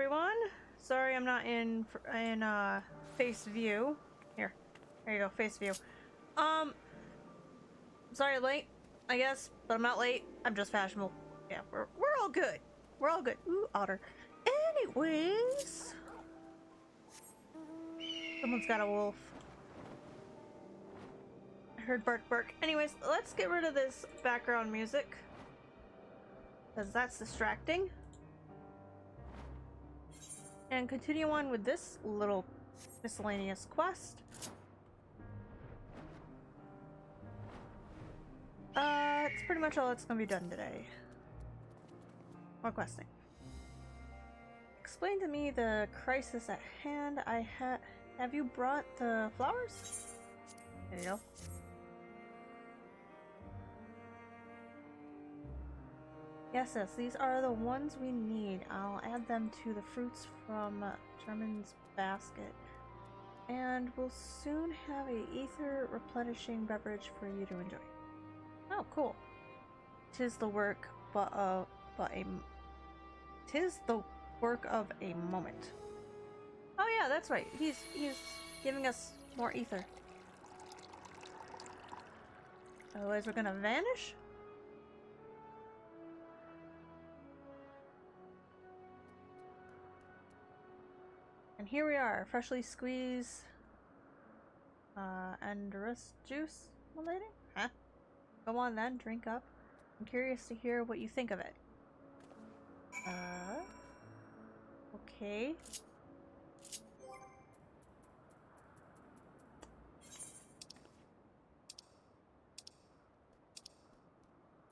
everyone. Sorry I'm not in face view. Here. There you go, face view. Sorry I'm late, I guess, but I'm not late. I'm just fashionable. Yeah, we're all good. We're all good. Ooh, otter. Anyways, someone's got a wolf. I heard bark bark. Anyways, let's get rid of this background music, because that's distracting. And continue on with this little miscellaneous quest. It's pretty much all that's gonna be done today. More questing. Explain to me the crisis at hand. Have you brought the flowers? There you go. Yes, these are the ones we need. I'll add them to the fruits from German's basket. And we'll soon have a ether replenishing beverage for you to enjoy. Oh, cool. 'Tis the work tis the work of a moment. Oh yeah, that's right. He's giving us more ether. Otherwise we're gonna vanish? And here we are, freshly squeezed Andrus juice, my lady? Huh? Go on then, drink up. I'm curious to hear what you think of it. Okay.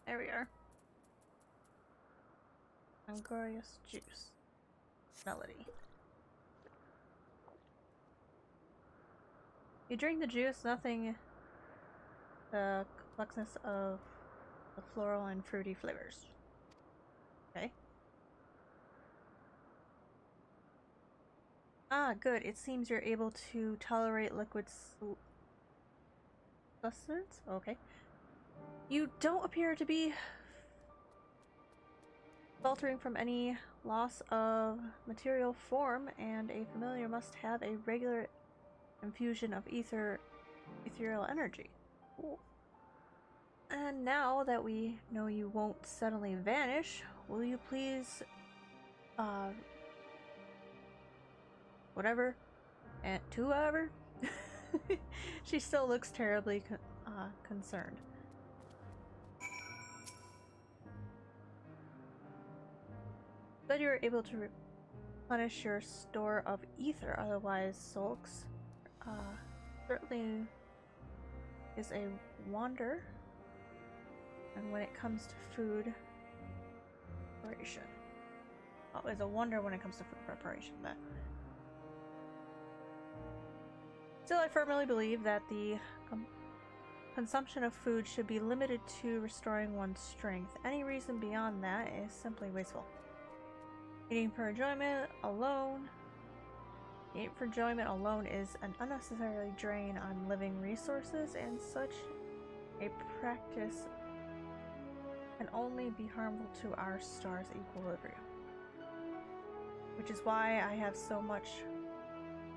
There we are. Angorious juice. Melody. You drink the juice, nothing the complexness of the floral and fruity flavors. Okay. Ah, good. It seems you're able to tolerate liquid sustenance? Okay. You don't appear to be faltering from any loss of material form, and a familiar must have a regular infusion of ethereal energy. Cool. And now that we know you won't suddenly vanish, will you please, whatever, and to whoever? She still looks terribly concerned. But you were able to replenish your store of ether, otherwise sulks. Certainly is a wonder. And when it comes to food preparation. Oh, it's a wonder when it comes to food preparation. But still, I firmly believe that the consumption of food should be limited to restoring one's strength. Any reason beyond that is simply wasteful. Eating for enjoyment alone is an unnecessary drain on living resources, and such a practice can only be harmful to our star's equilibrium. Which is why I have so much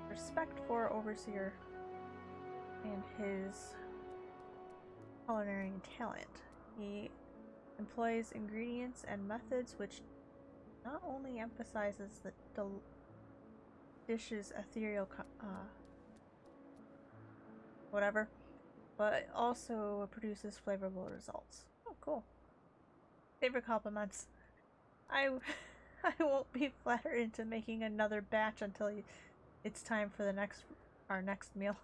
respect for Overseer and his culinary talent. He employs ingredients and methods which not only emphasizes the dish's ethereal whatever, but also produces flavorful results. Oh, cool. Favorite compliments. I won't be flattered into making another batch until it's time for our next meal.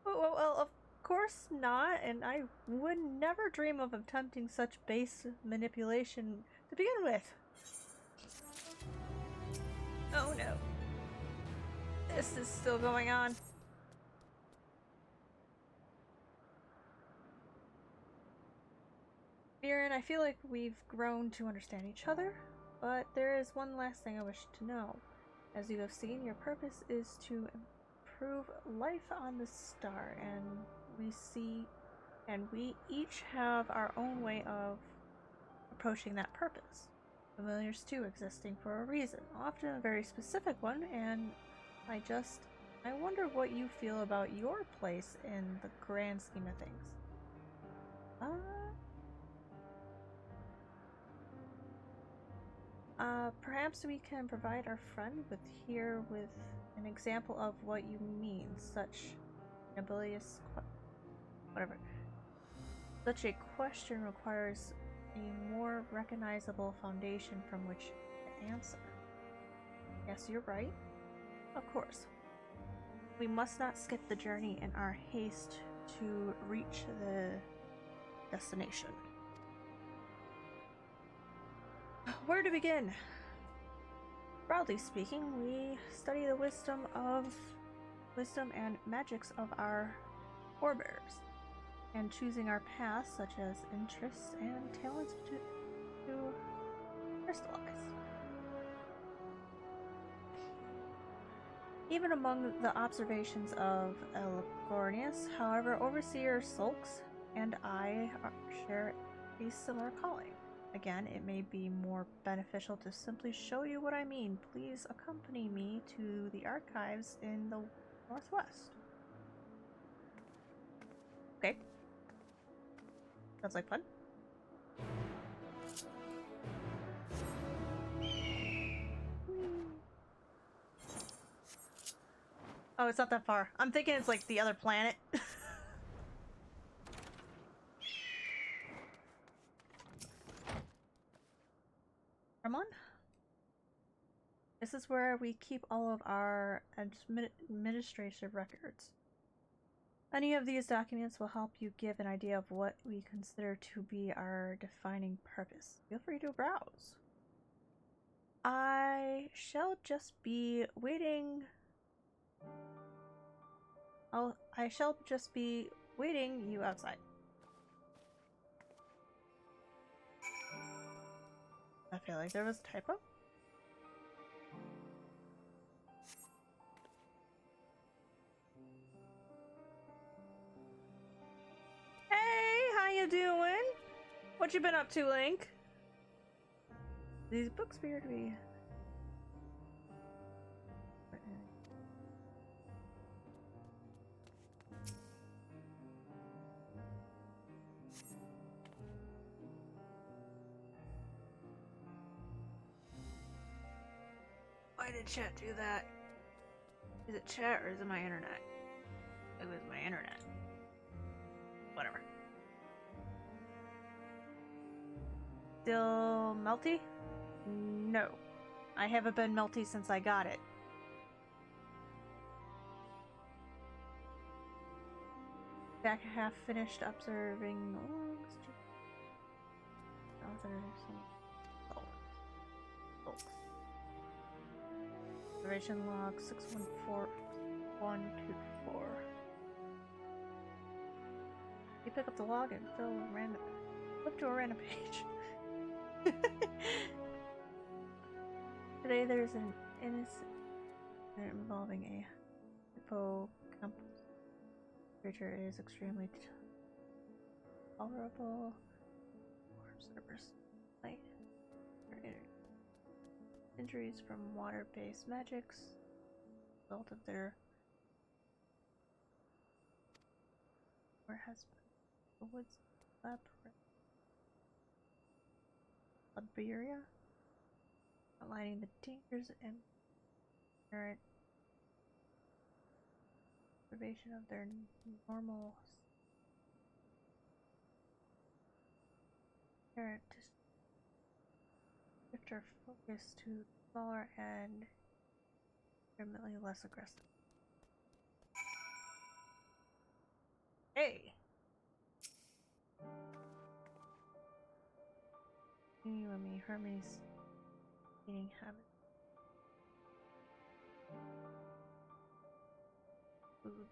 Well, of course not, and I would never dream of attempting such base manipulation to begin with. Oh no. This is still going on. Viren, I feel like we've grown to understand each other, but there is one last thing I wish to know. As you have seen, your purpose is to improve life on the star, and we each have our own way of approaching that purpose. familiars too existing for a reason, often a very specific one, and I wonder what you feel about your place in the grand scheme of things. Perhaps we can provide our friend with an example of what you mean. Whatever. Such a question requires a more recognizable foundation from which to answer. Yes, you're right. Of course. We must not skip the journey in our haste to reach the destination. Where to begin? Broadly speaking, we study the wisdom and magics of our forebears, and choosing our paths, such as interests and talents, to crystallize. Even among the observations of Elgornius, however, Overseer Sulks and I share a similar calling. Again, it may be more beneficial to simply show you what I mean. Please accompany me to the archives in the northwest. Okay. Sounds like fun. Oh, it's not that far. I'm thinking it's like the other planet. Come on. This is where we keep all of our administrative records. Any of these documents will help you give an idea of what we consider to be our defining purpose. Feel free to browse. I shall just be waiting you outside. I feel like there was a typo. Hey, how you doing? What you been up to, Link? These books appear to be... Why did chat do that? Is it chat or is it my internet? It was my internet. Whatever. Still melty? No. I haven't been melty since I got it. Back half finished observing observation log 614124. You pick up the log and flip to a random page. Today there's an incident involving a hippocampus. Creature is extremely tolerable. Observers light injuries from water-based magics. Result of their has been the woods Liberia, outlining the dangers and inherent observation of their normal parent to shift our focus to smaller and permanently less aggressive. Hey! You and me, Hermes eating habit. Food.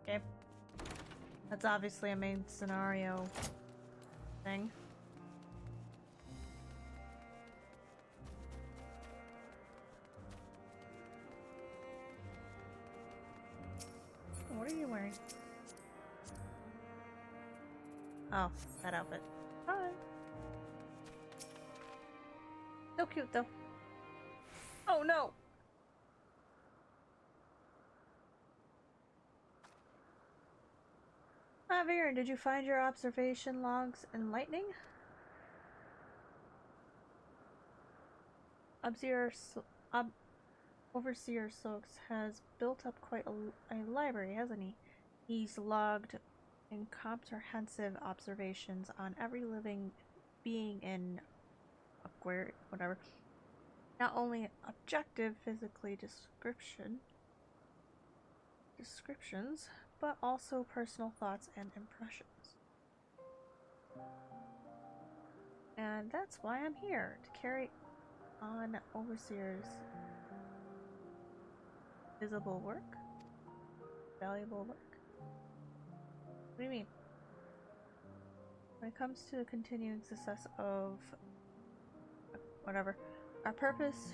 Okay. That's obviously a main scenario thing. What are you wearing? Oh, that outfit. Hi. So cute though. Oh no! Javier, did you find your observation logs enlightening? Overseer Soaks has built up quite a library, hasn't he? He's logged incomprehensive observations on every living being in Aquarius, whatever. Not only objective physically descriptions, but also personal thoughts and impressions. And that's why I'm here, to carry on Overseer's valuable work. What do you mean? When it comes to the continuing success of whatever, our purpose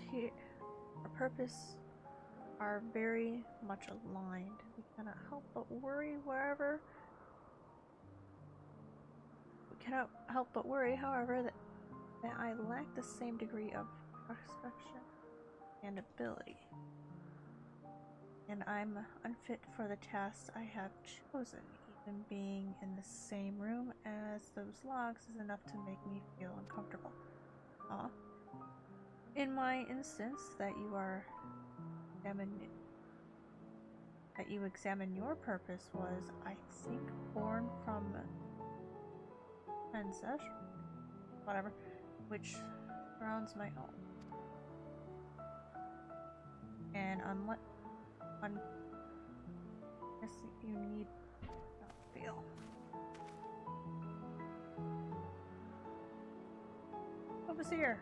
are very much aligned. We cannot help but worry, however, that I lack the same degree of prospection and ability. And I'm unfit for the tasks I have chosen. Even being in the same room as those logs is enough to make me feel uncomfortable. In my instance, that you examine your purpose was, I think, born from ancestry, whatever, which surrounds my own. And unless you need not feel. Overseer,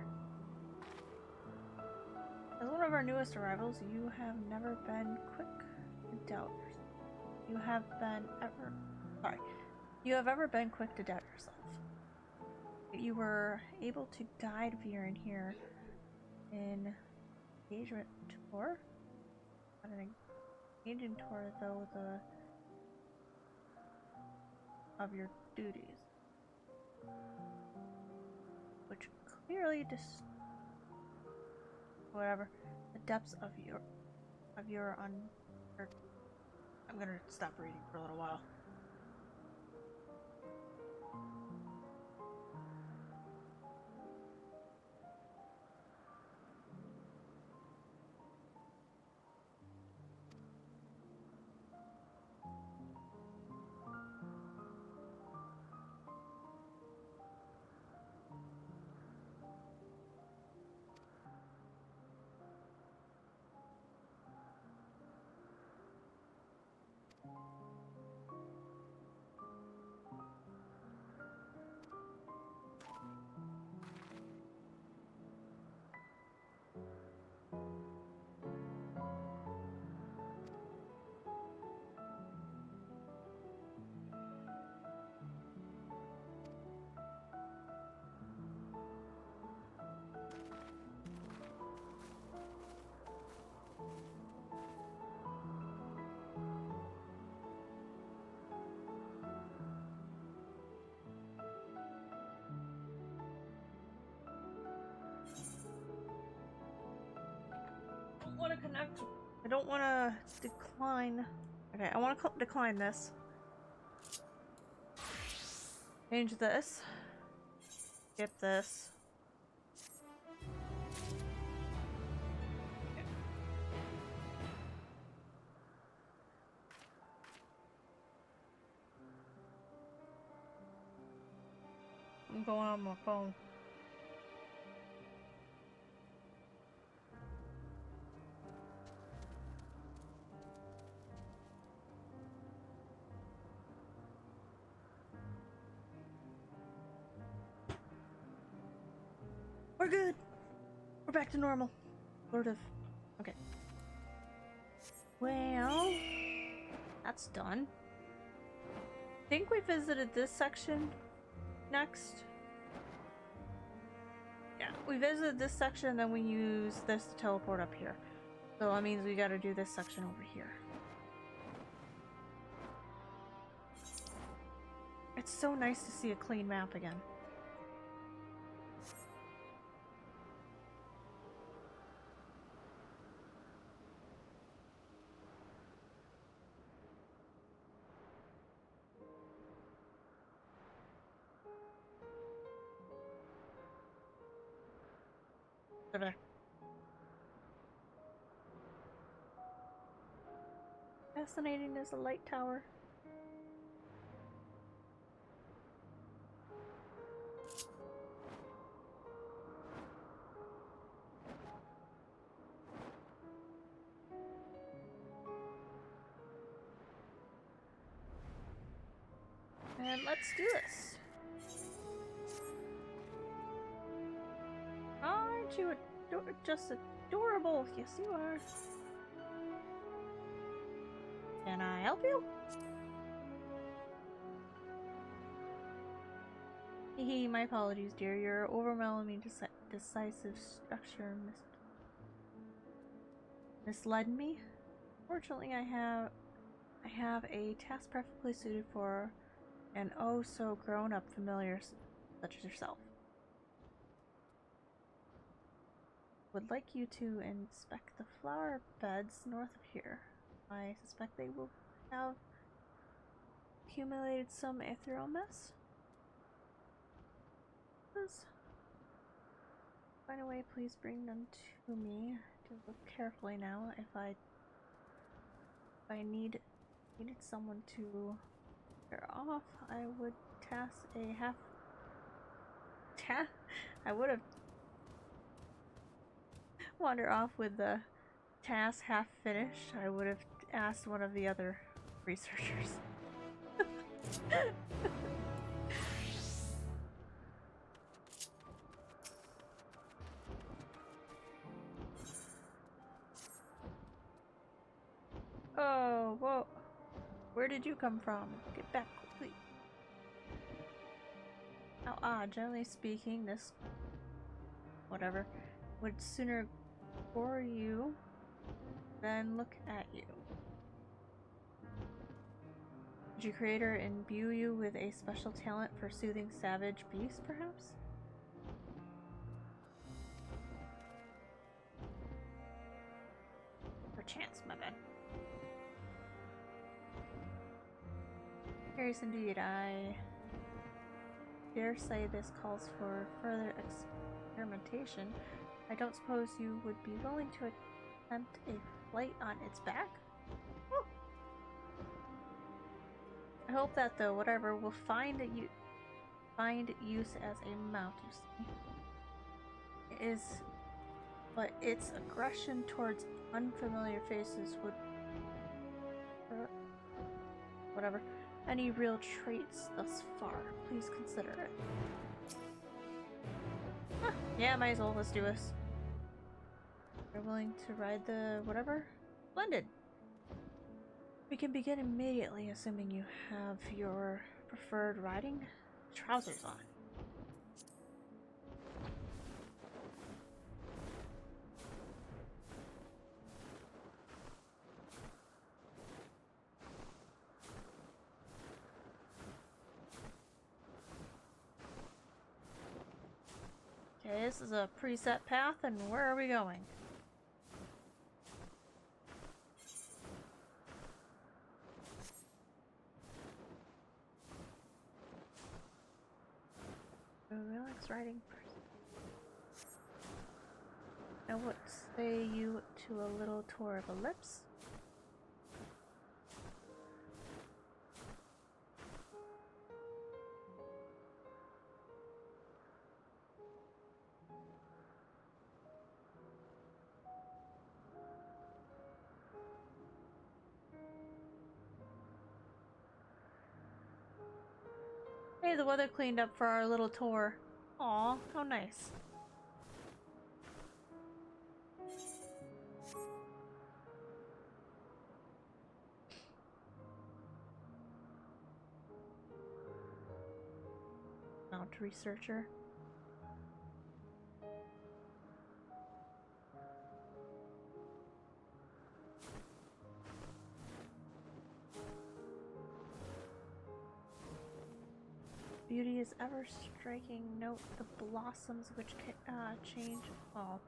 as one of our newest arrivals, you have never been quick to doubt yourself. You have ever been quick to doubt yourself. You were able to guide Viren here in engagement tour. Not an engagement tour, though, of your duties, which clearly the depths of your I'm gonna stop reading for a little while. Want to connect. I don't want to decline. Okay, I want to decline this. Change this. Skip this. Okay. I'm going on my phone. We're good. We're back to normal. Sort of. Okay. Well, that's done. think we visited this section next. Yeah, we visited this section, then we use this to teleport up here. So that means we gotta do this section over here. It's so nice to see a clean map again. Over there. Fascinating as a light tower. And let's do this. Aren't you just adorable? Yes, you are. Can I help you? Hehe, my apologies, dear. Your overwhelming decisive structure misled me. Fortunately, I have a task perfectly suited for an oh so grown-up familiar such as yourself. Would like you to inspect the flower beds north of here. I suspect they will have accumulated some ethereal mess. Find a way, please bring them to me. To look carefully now. If I needed someone to clear off, I would I would have wandered off with the task half finished. I would have asked one of the other researchers. Oh, whoa. Where did you come from? Get back quickly. How odd. Generally speaking, this whatever would sooner gore you than look at you. Did your creator imbue you with a special talent for soothing savage beasts, perhaps? Perchance, my bad. Curious indeed. I dare say this calls for further experimentation. I don't suppose you would be willing to attempt a flight on its back? Oh. I hope that, though, whatever, will find use as a mount, you see. It is, but its aggression towards unfamiliar faces would... whatever. Any real traits thus far, please consider it. Huh, yeah, might as well. Let's do this. You're willing to ride the whatever? Splendid! We can begin immediately, assuming you have your preferred riding trousers on. Okay, this is a preset path, and where are we going? Relax riding person. Now what say you to a little tour of Ellipse? Hey, the weather cleaned up for our little tour. Aw, how nice. researcher. Beauty is ever striking. Note the blossoms which change. Oh.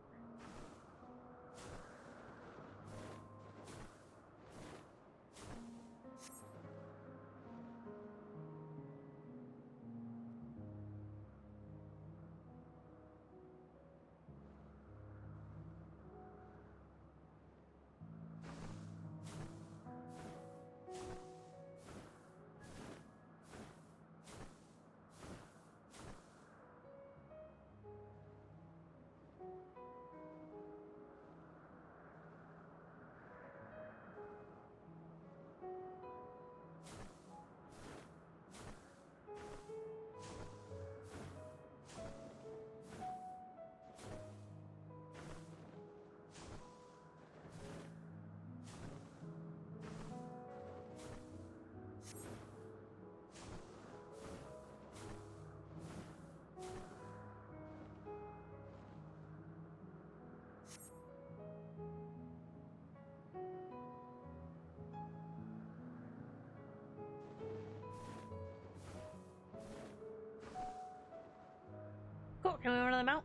Cool, can we run the mount?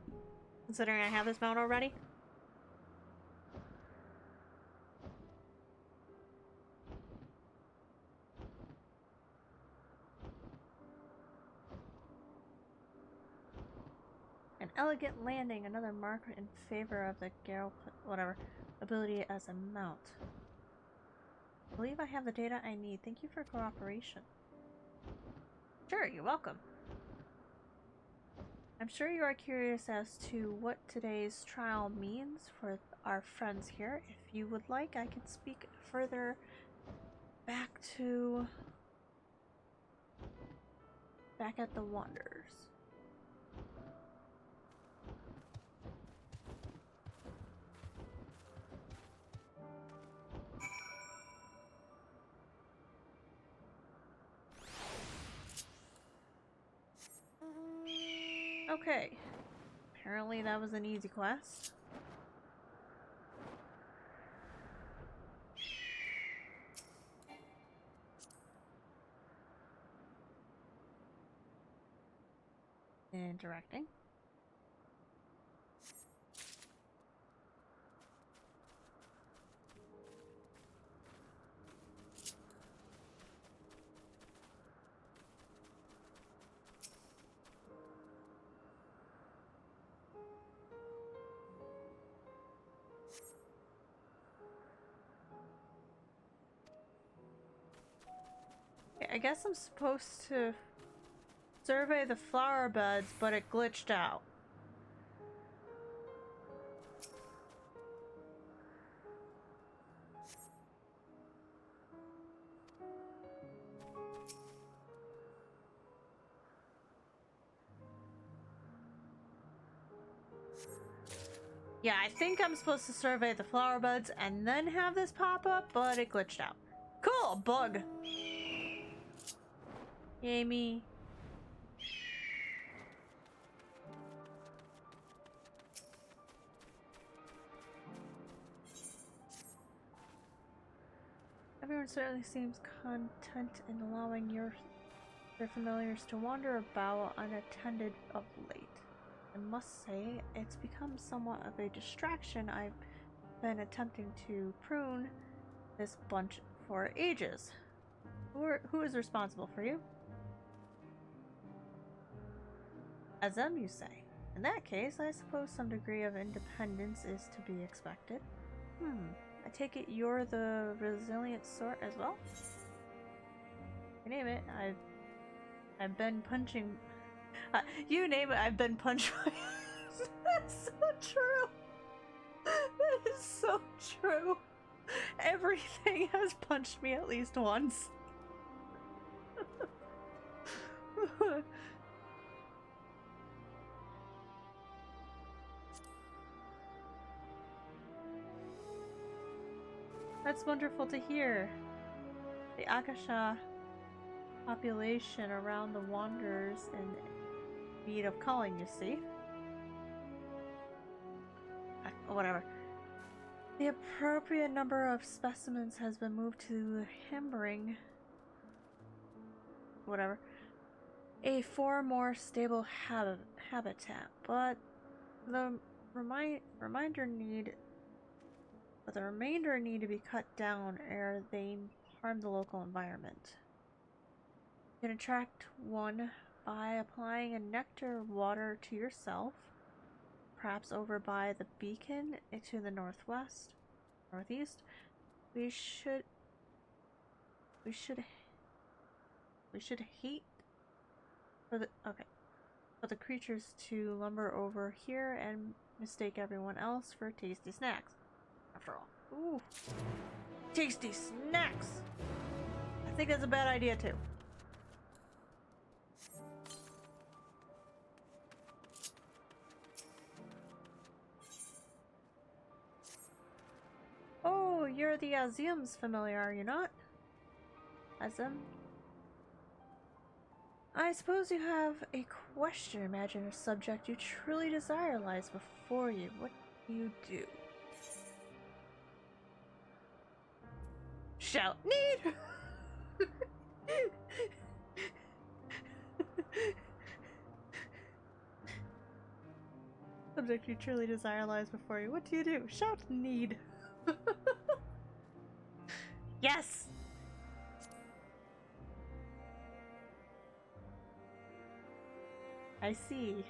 Considering I have this mount already. An elegant landing, another mark in favor of the ability as a mount. I believe I have the data I need. Thank you for cooperation. Sure, you're welcome. I'm sure you are curious as to what today's trial means for our friends here. If you would like, I can speak further back at the Wanderers. Okay. Apparently that was an easy quest. And directing. I guess I'm supposed to survey the flower beds, but it glitched out. Yeah, I think I'm supposed to survey the flower beds and then have this pop up, but it glitched out. Cool, bug. Yay me. Everyone certainly seems content in allowing their familiars to wander about unattended of late. I must say, it's become somewhat of a distraction. I've been attempting to prune this bunch for ages. Who is responsible for you? As them, you say. In that case, I suppose some degree of independence is to be expected. I take it you're the resilient sort as well? You name it, I've been punching... you name it, I've been punched by... That's so true! That is so true! Everything has punched me at least once. That's wonderful to hear. The Akasha population around the Wanderers and need of culling, you see. Whatever. The appropriate number of specimens has been moved to Hembring. Whatever. For more stable habitat, but the remainder need to be cut down ere they harm the local environment. You can attract one by applying a nectar water to yourself, perhaps over by the beacon to the northeast. We should hate for the creatures to lumber over here and mistake everyone else for tasty snacks. After all, ooh, tasty snacks. I think that's a bad idea too. Oh, you're the Azim's familiar, are you not? Azim? I suppose you have a question. Imagine a subject you truly desire lies before you. What do you do? Shout, need! Subject you truly desire lies before you. What do you do? Shout, need. Yes! I see.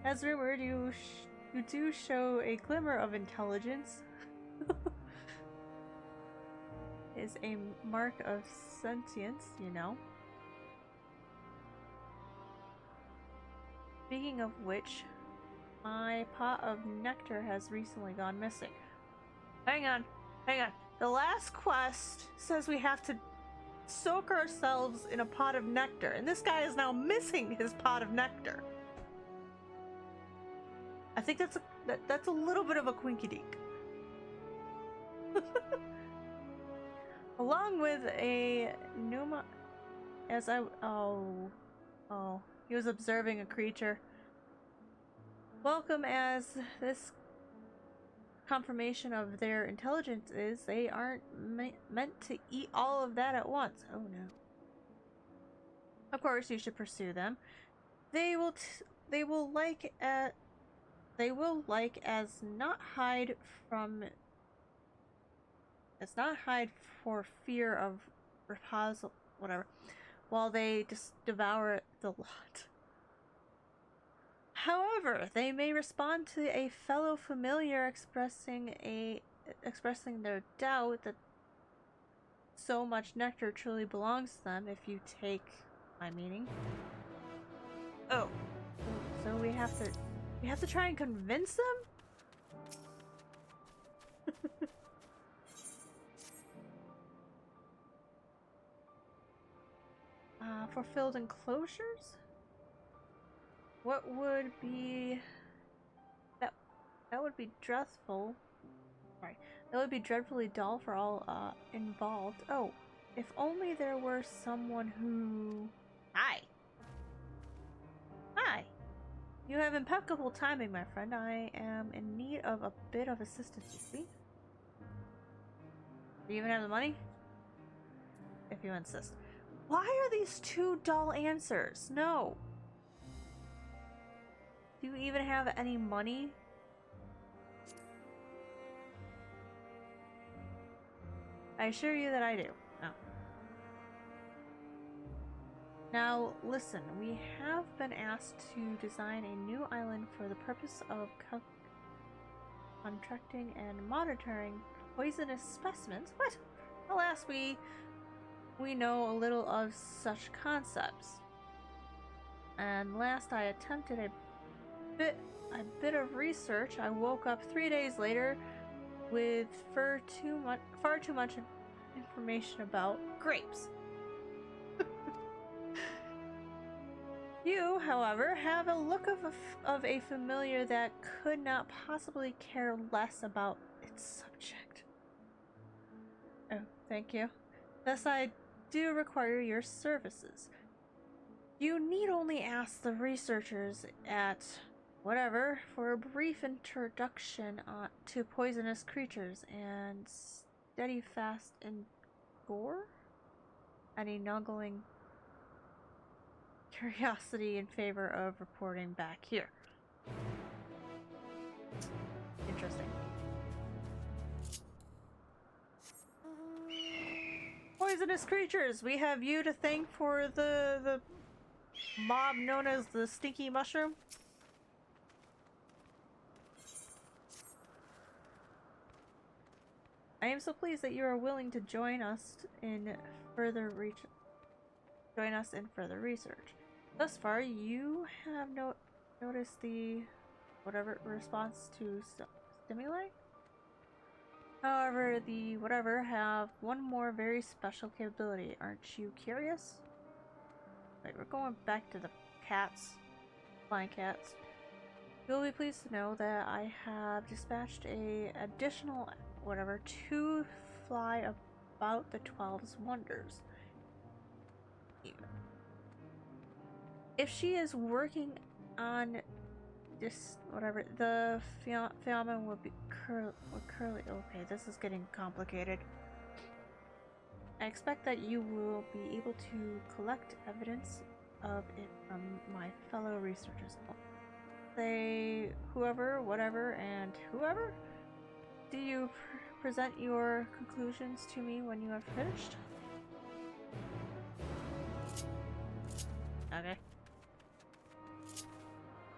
As rumored, you do show a glimmer of intelligence. Is a mark of sentience, you know. Speaking of which, my pot of nectar has recently gone missing. Hang on. The last quest says we have to soak ourselves in a pot of nectar, and this guy is now missing his pot of nectar. I think that's a little bit of a quinky-dink. Along with a pneuma, he was observing a creature. Welcome as this confirmation of their intelligence is, they aren't meant to eat all of that at once. Oh no. Of course, you should pursue them. They will like as not hide for fear of reprisal, whatever, while they just devour the lot. However, they may respond to a fellow familiar expressing their doubt that so much nectar truly belongs to them if you take my meaning. Oh. So we have to try and convince them? Fulfilled enclosures? What would be that would be dreadful. Sorry. That would be dreadfully dull for all involved. Oh, if only there were someone who... Hi. You have impeccable timing, my friend. I am in need of a bit of assistance, you see? Do you even have the money? If you insist. Why are these two dull answers? No. Do you even have any money? I assure you that I do. No. Now, listen, we have been asked to design a new island for the purpose of contracting and monitoring poisonous specimens. What? Alas, we know a little of such concepts. And last I attempted a bit of research, I woke up 3 days later with far too much information about grapes. You, however, have a look of a familiar that could not possibly care less about its subject. Oh, thank you. Thus, I do require your services. You need only ask the researchers at whatever for a brief introduction to poisonous creatures and steady fast and gore? Any nuggling curiosity in favor of reporting back here. Interesting. Poisonous creatures! We have you to thank for the mob known as the Stinky Mushroom. I am so pleased that you are willing to join us in further research. Thus far, you have noticed the whatever response to stimuli. However, the whatever have one more very special capability. Aren't you curious? Wait, we're going back to the cats, flying cats. You'll be pleased to know that I have dispatched a additional whatever to fly about the 12's wonders. If she is working on this whatever, the phenomenon would be curly. Okay, this is getting complicated. I expect that you will be able to collect evidence of it from my fellow researchers. Say whoever, whatever, and whoever. Do you present your conclusions to me when you have finished? Okay.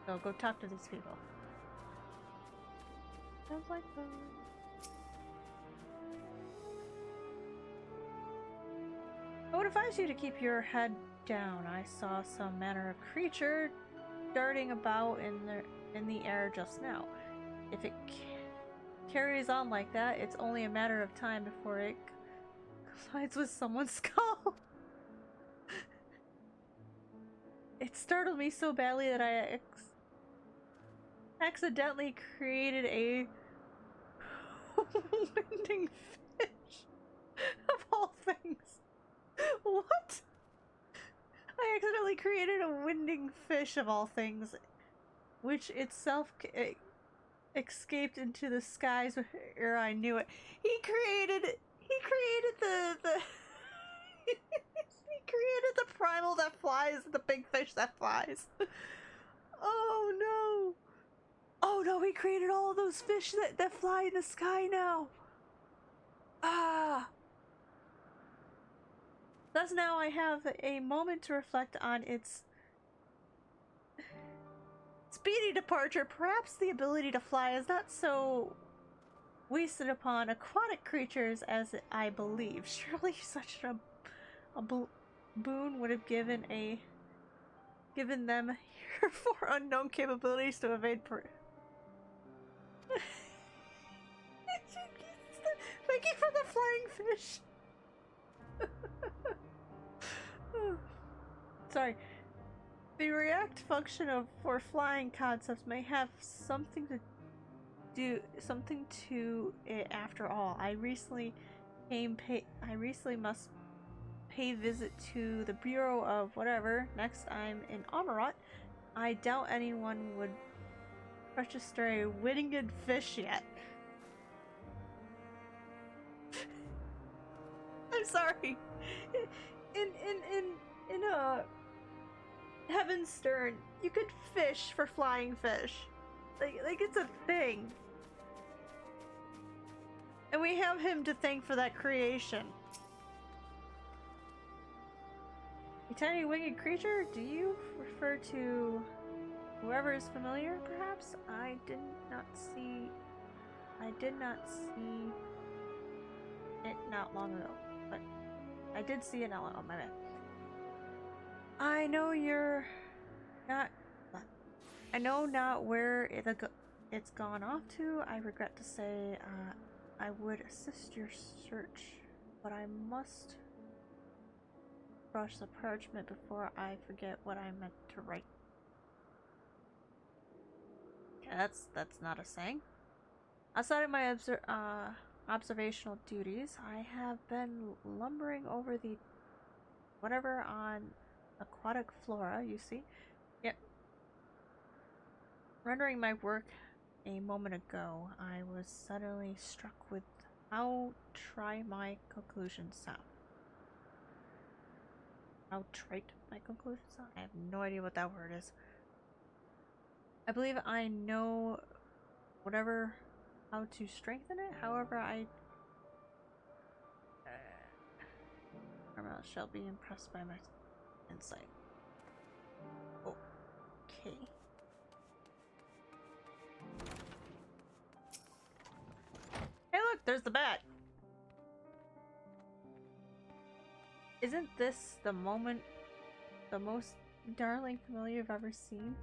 So go talk to these people. Sounds like fun. I would advise you to keep your head down. I saw some manner of creature darting about in the air just now. If it carries on like that, it's only a matter of time before it collides with someone's skull. It startled me so badly that I accidentally created a winding fish of all things. What? I accidentally created a winding fish of all things, which itself escaped into the skies ere I knew it. He created the he created the primal that flies, the big fish that flies. Oh no. Oh no, he created all of those fish that fly in the sky now. Ah. Thus now I have a moment to reflect on its speedy departure. Perhaps the ability to fly is not so wasted upon aquatic creatures as I believe. Surely such a boon would have given them heretofore unknown capabilities to evade Thank you for the flying fish. Sorry. The react function for flying concepts may have something to it after all. I recently must pay visit to the Bureau of whatever next I'm in Amarot. I doubt anyone would register a winged fish yet. I'm sorry. In Heaven's Stern, you could fish for flying fish. Like it's a thing. And we have him to thank for that creation. A tiny winged creature? Do you refer to whoever is familiar, perhaps? I did not see it not long ago, but I did see it not long ago, my bad. I know not where it's gone off to. I regret to say, I would assist your search, but I must brush the parchment before I forget what I meant to write. Yeah, that's not a saying. Outside of my observational duties, I have been lumbering over the whatever on aquatic flora, you see. Yep. Rendering my work a moment ago, I was suddenly struck with how trite my conclusions sound. How trite my conclusions sound? I have no idea what that word is. I believe I know whatever how to strengthen it. However, Carmel shall be impressed by my insight. Okay. Hey, look, there's the bat. Isn't this the most darling familiar you've ever seen?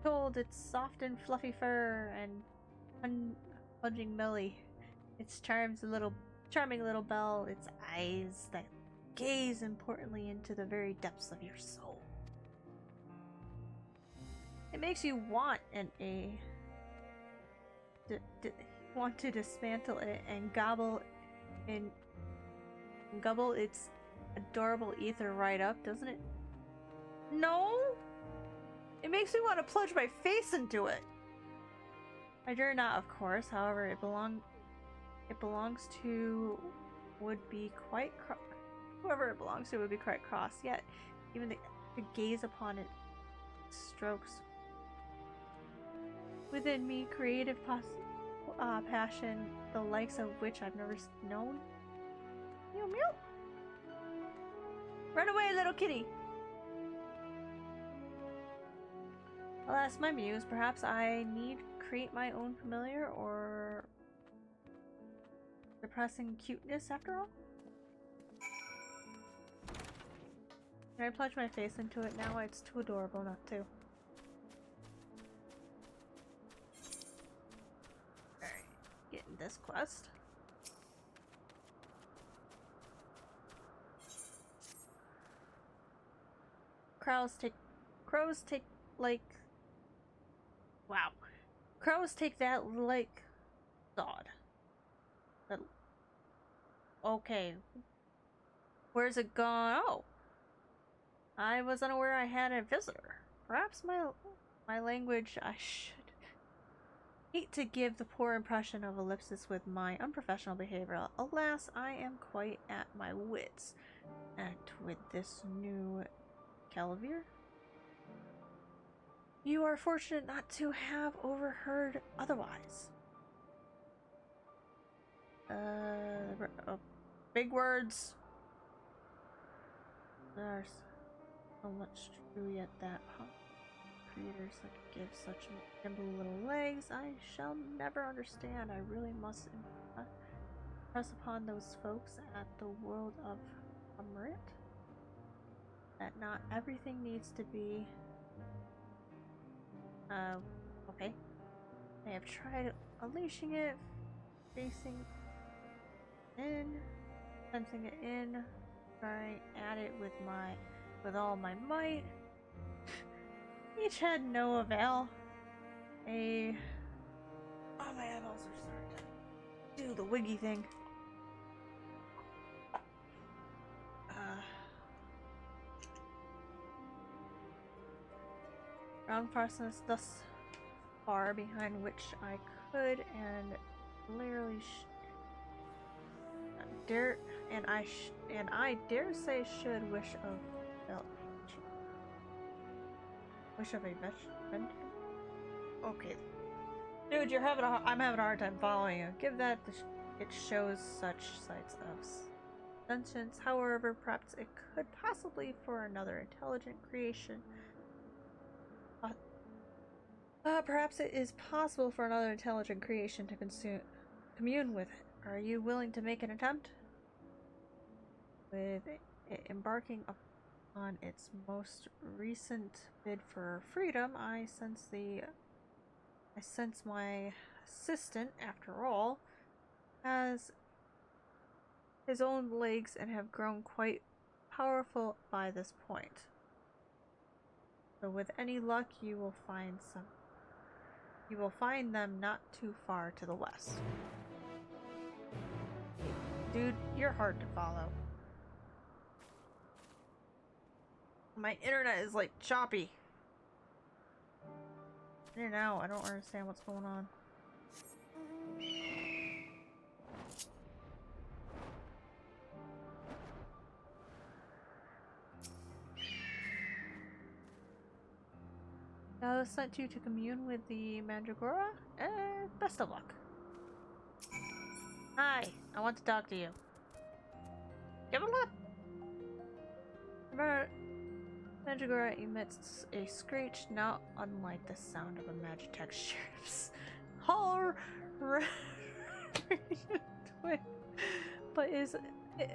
Told its soft and fluffy fur and pudging belly, its charming little bell, its eyes that gaze importantly into the very depths of your soul. It makes you want want to dismantle it and gobble its adorable ether right up, doesn't it? No? It makes me want to plunge my face into it. I dare not, of course. However, it belongs to whoever it belongs to would be quite cross. Yet, even to gaze upon it strokes within me creative passion, the likes of which I've never known. Meow meow. Run away, little kitty. Alas, my muse, perhaps I need create my own familiar or depressing cuteness after all? Can I plunge my face into it now? It's too adorable not to. Alright, getting this quest. Crows take like wow. Crows take that like thought. Okay. Where's it gone? Oh. I was unaware I had a visitor. Perhaps my language I should hate to give the poor impression of ellipsis with my unprofessional behavior. Alas, I am quite at my wits. And with this new Calvir, you are fortunate not to have overheard otherwise. Big words. There's so much true, yet that creators that give such nimble little legs, I shall never understand. I really must impress upon those folks at the world of Amrit that not everything needs to be okay. I have tried unleashing it, facing in, sensing it in, trying at it with all my might. Each had no avail. Oh, my eyeballs are starting to do the wiggy thing. Round process thus far behind which I could and clearly I dare say should wish a vegetable. Okay, dude, I'm having a hard time following you. Give that it shows such sights of sentience. However, perhaps it could possibly for another intelligent creation. Perhaps it is possible for another intelligent creation to commune with it. Are you willing to make an attempt? With it embarking on its most recent bid for freedom, I sense my assistant, after all, has his own legs and have grown quite powerful by this point. So with any luck, you will find them not too far to the west. Dude, you're hard to follow. My internet is like choppy. In and out. I don't understand what's going on. Now sent you to commune with the Mandragora? Best of luck. Hi, I want to talk to you. Give a look! Mandragora emits a screech not unlike the sound of a Magitech ship's hull, but it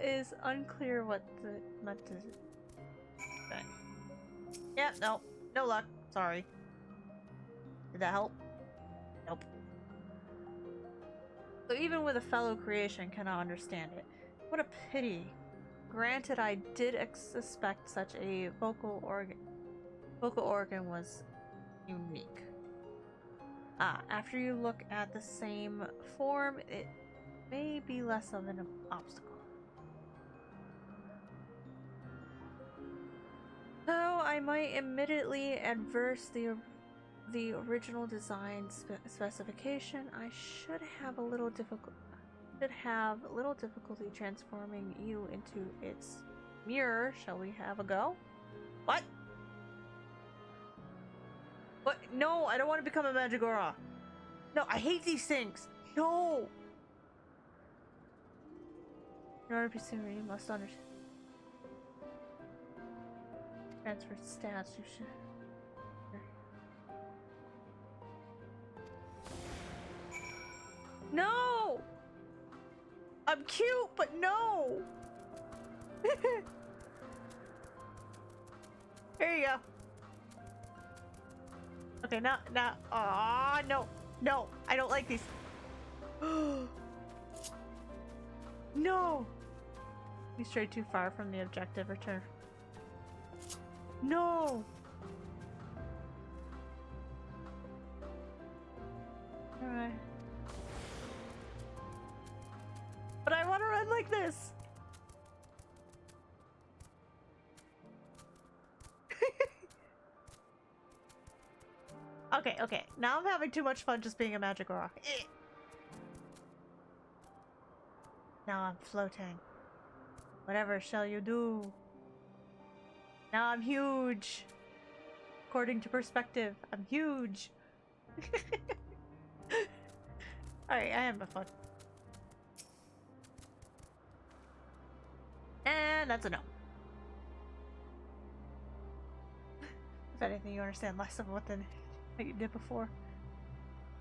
is unclear what the meant to say. Yeah, no luck. Sorry. Did that help? Nope. So even with a fellow creation, cannot understand it. What a pity. Granted, I did suspect such a vocal organ was unique. After you look at the same form, it may be less of an obstacle. Though I might admittedly adverse the original design specification, I should have little difficulty transforming you into its mirror. Shall we have a go? What? What? No, I don't want to become a Mandragora. No, I hate these things. No. In order to be seen, you must understand. Transfer stats. You should. No! I'm cute, but no! Here you go. Okay, now. Aw, no. No, I don't like these. No! We strayed too far from the objective. Return. No! Alright. But I want to run like this! Okay. Now I'm having too much fun just being a Mandragora. Now I'm floating. Whatever shall you do? Now I'm huge. According to perspective, I'm huge. Alright, I have my fun. And that's a no. If anything, you understand less of what you did before.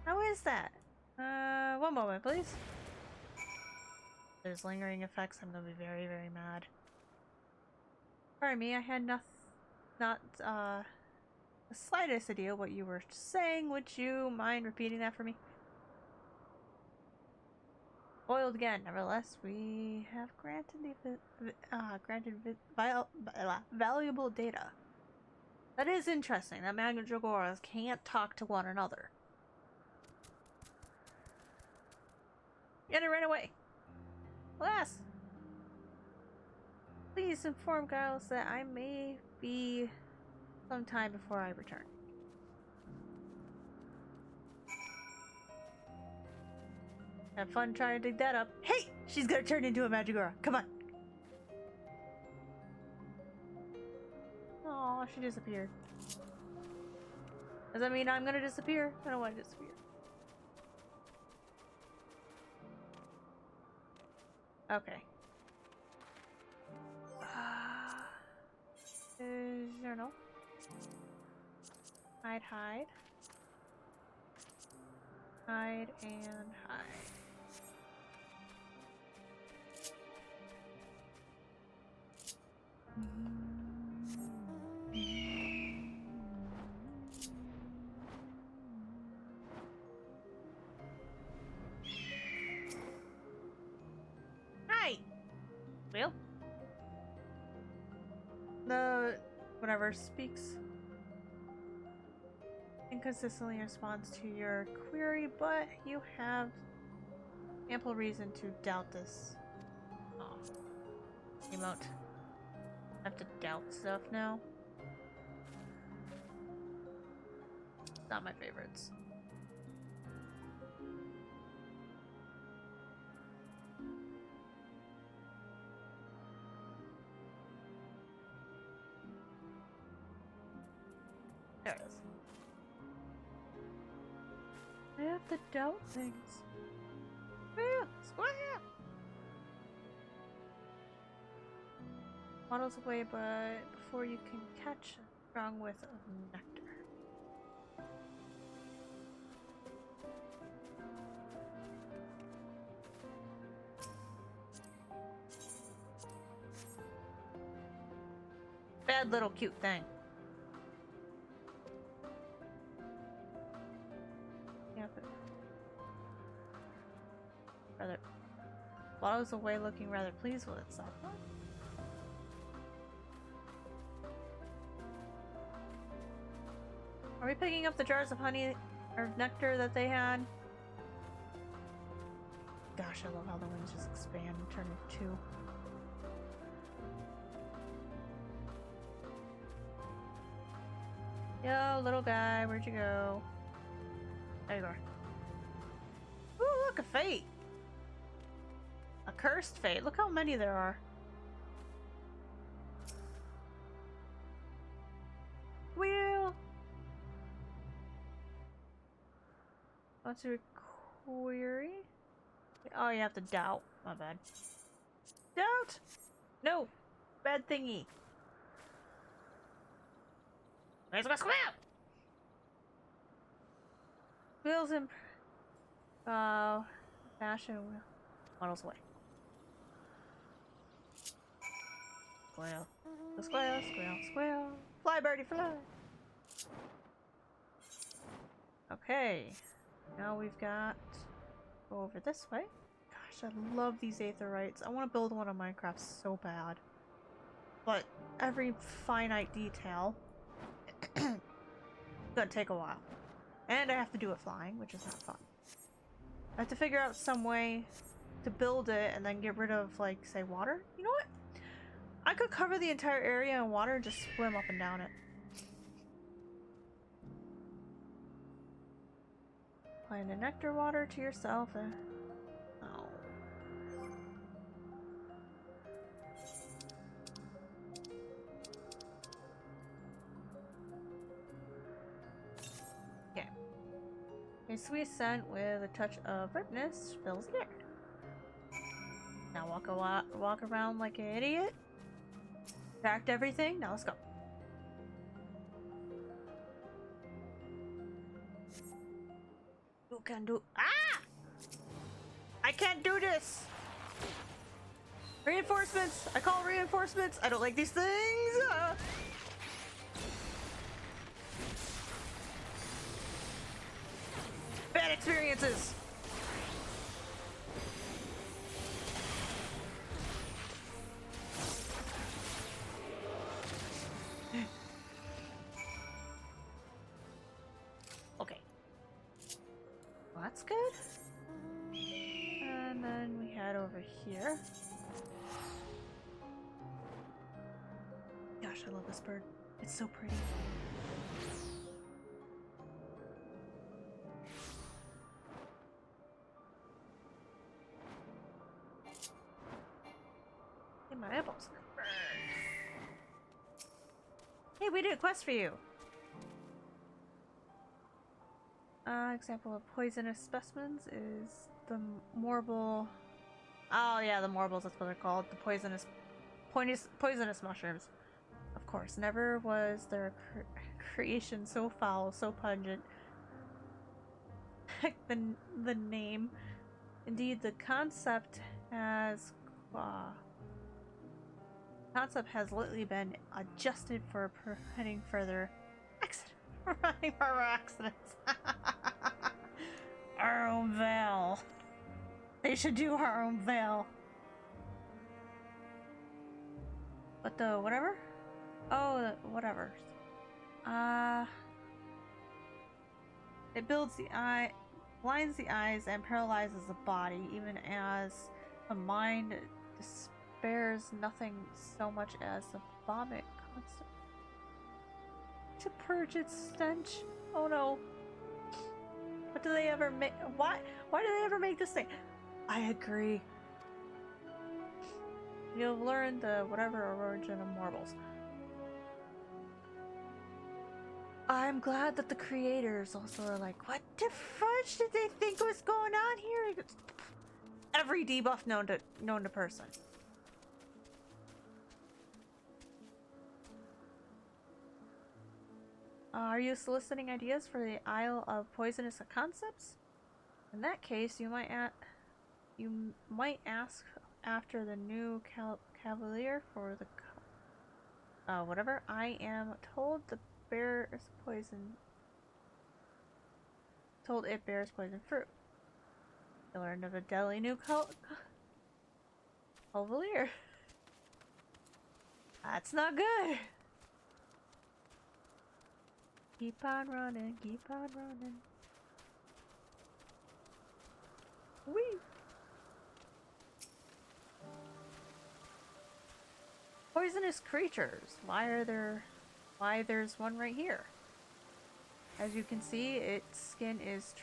How is that? One moment, please. There's lingering effects. I'm gonna be very, very mad. Pardon me, I had not the slightest idea what you were saying. Would you mind repeating that for me? Boiled again. Nevertheless, we have granted valuable data. That is interesting. That Mandragoras can't talk to one another. And it ran away. Alas! Please inform Giles that I may be some time before I return. Have fun trying to dig that up. Hey! She's gonna turn into a Mandragora. Come on. Oh, she disappeared. Does that mean I'm gonna disappear? I don't want to disappear. Okay. Journal. Hide. Hide and hide. Hi! Will? The whatever speaks inconsistently responds to your query, but you have ample reason to doubt this. Oh. Emote. I have to doubt stuff now. Not my favorites. There it is. I have to doubt things. Square! Square! Models away, but before you can catch a strong whiff of nectar. Bad little cute thing. Yeah, but rather follows away looking rather pleased with itself. Huh? Are we picking up the jars of honey or nectar that they had? Gosh, I love how the wings just expand and turn into two. Yo, little guy, where'd you go? There you are. Ooh, look, a fate! A cursed fate. Look how many there are. Wheel! What's your query? Oh, you have to doubt. My bad. Doubt! No! Bad thingy. Let's go square! Wheels and fashion wheel. Models away. Square. Square, square, square. Fly, birdie, fly! Okay. Now we've got... Go over this way. Gosh, I love these aetherites. I want to build one on Minecraft so bad. But every finite detail gonna take a while. And I have to do it flying, which is not fun. I have to figure out some way to build it and then get rid of, like, say, water. You know what? I could cover the entire area in water and just swim up and down it. Applying the nectar water to yourself. Oh. Okay. A sweet scent with a touch of ripeness fills the air. Now walk around like an idiot. Tracked everything. Now let's go. You can do. Ah! I can't do this. Reinforcements. I call reinforcements. I don't like these things. Bad experiences. Okay. Well, that's good. And then we head over here. Gosh, I love this bird. It's so pretty. Get my eyeballs. Hey, we did a quest for you. Example of poisonous specimens is the morble. Oh yeah, the morbles. That's what they're called. The poisonous mushrooms. Of course, never was there a creation so foul, so pungent. the name. Indeed, the concept has lately been adjusted for preventing further accidents. Our own veil. They should do our own veil. But the whatever? Oh, the whatever. It builds the eye, blinds the eyes, and paralyzes the body, even as the mind despairs nothing so much as the vomit constant. to purge its stench. Oh no. What do they ever make? Why do they ever make this thing? I agree. You'll learn the whatever origin of mortals. I'm glad that the creators also are like, what the fudge did they think was going on here? Every debuff known to person. Are you soliciting ideas for the Isle of Poisonous Concepts? In that case, you might ask after the new Cavalier for the whatever. I am told the bear is poison. Told it bears poison fruit. You learned of a deadly new Cavalier. That's not good. Keep on running, keep on running. Whee! Poisonous creatures. Why there's one right here. As you can see, its skin is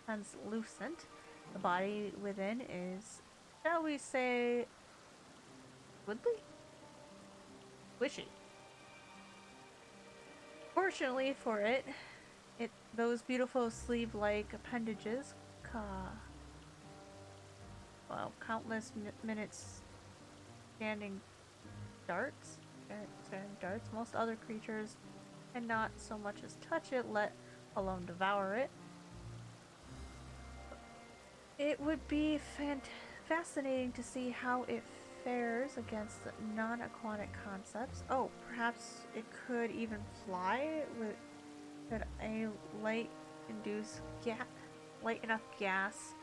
translucent. The body within is, shall we say, woodly? Squishy. Fortunately for it, those beautiful sleeve-like appendages, countless minutes standing darts. Most other creatures cannot so much as touch it, let alone devour it. It would be fascinating to see how it fares against non-aquatic concepts. Oh, perhaps it could even fly with a light enough gas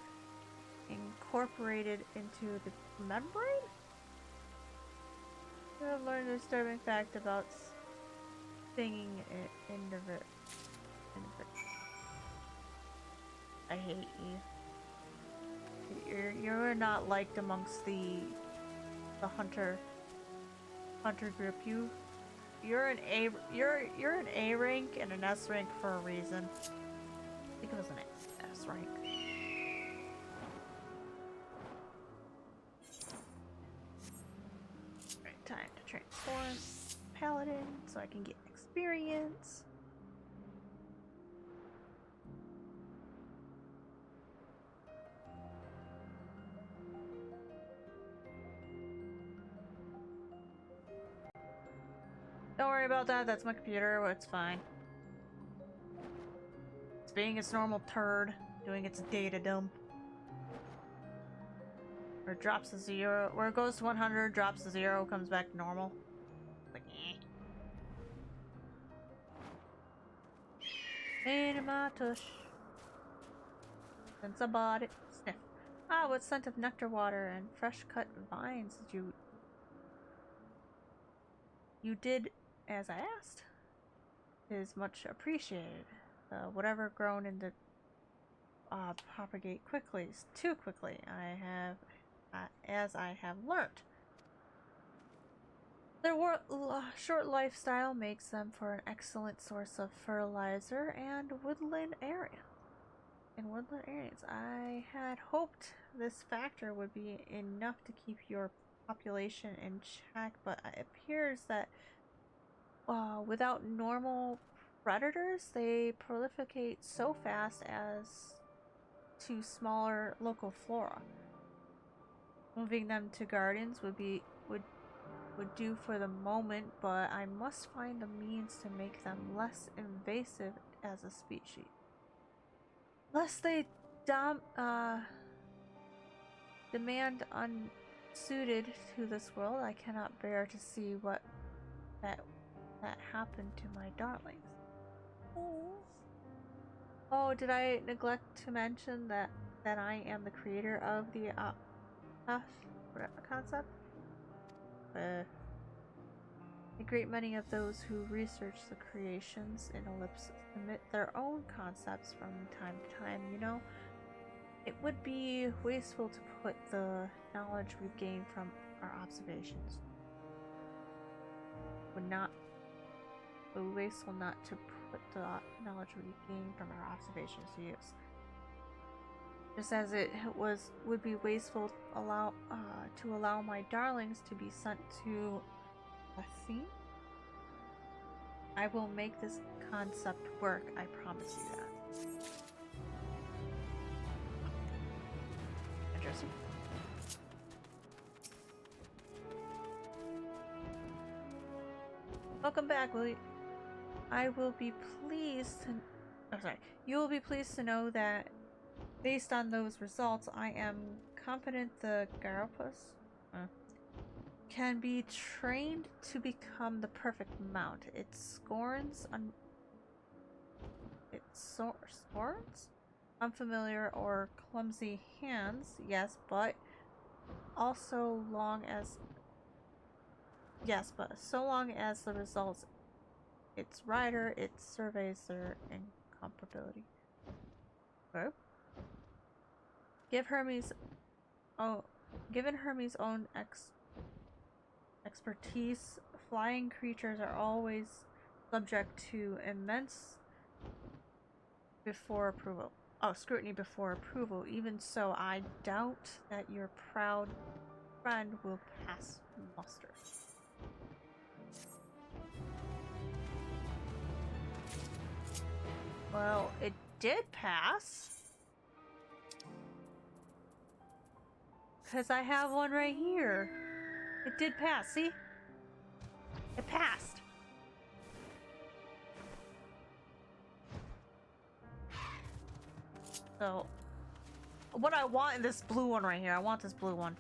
incorporated into the membrane? You have learned a disturbing fact about stinging it. I hate you. You're not liked amongst the hunter group. You're an A rank and an S rank for a reason. I think it was an S rank. Alright, time to transform Paladin so I can get experience. Don't worry about that, that's my computer, it's fine. It's being its normal turd, doing its data dump. Where it drops to 0, where it goes to 100, drops to 0, comes back to normal. Like, Ain't in my tush. Since I bought it. Sniff. Ah, what scent of nectar water and fresh cut vines did you did as I asked? It is much appreciated. Whatever grown in the propagate quickly, too quickly. As I have learnt. Their short lifestyle makes them for an excellent source of fertilizer and woodland areas. I had hoped this factor would be enough to keep your population in check, but it appears that without normal predators, they proliferate so fast as to smaller local flora. Moving them to gardens would do for the moment, but I must find the means to make them less invasive as a species. Lest they demand unsuited to this world, I cannot bear to see what that happened to my darlings. Oh, did I neglect to mention that I am the creator of the concept? A great many of those who research the creations in ellipses emit their own concepts from time to time, you know? It would be wasteful to put the knowledge we've gained from our observations. Would It would be wasteful not to put the knowledge we gain from our observations to use. Just as it would be wasteful to allow my darlings to be sent to a scene. I will make this concept work, I promise you that. Interesting. Welcome back, I will be pleased to... Oh, sorry. You will be pleased to know that based on those results, I am confident the Garapus can be trained to become the perfect mount. It scorns unfamiliar or clumsy hands, yes, but so long as the results its rider, it surveys their incomparability. Okay. Given Hermes' own expertise, flying creatures are always subject to immense scrutiny before approval. Even so, I doubt that your proud friend will pass muster. Well, it did pass. Because I have one right here. It did pass, see? It passed. So, what I want in this blue one right here, I want this blue one.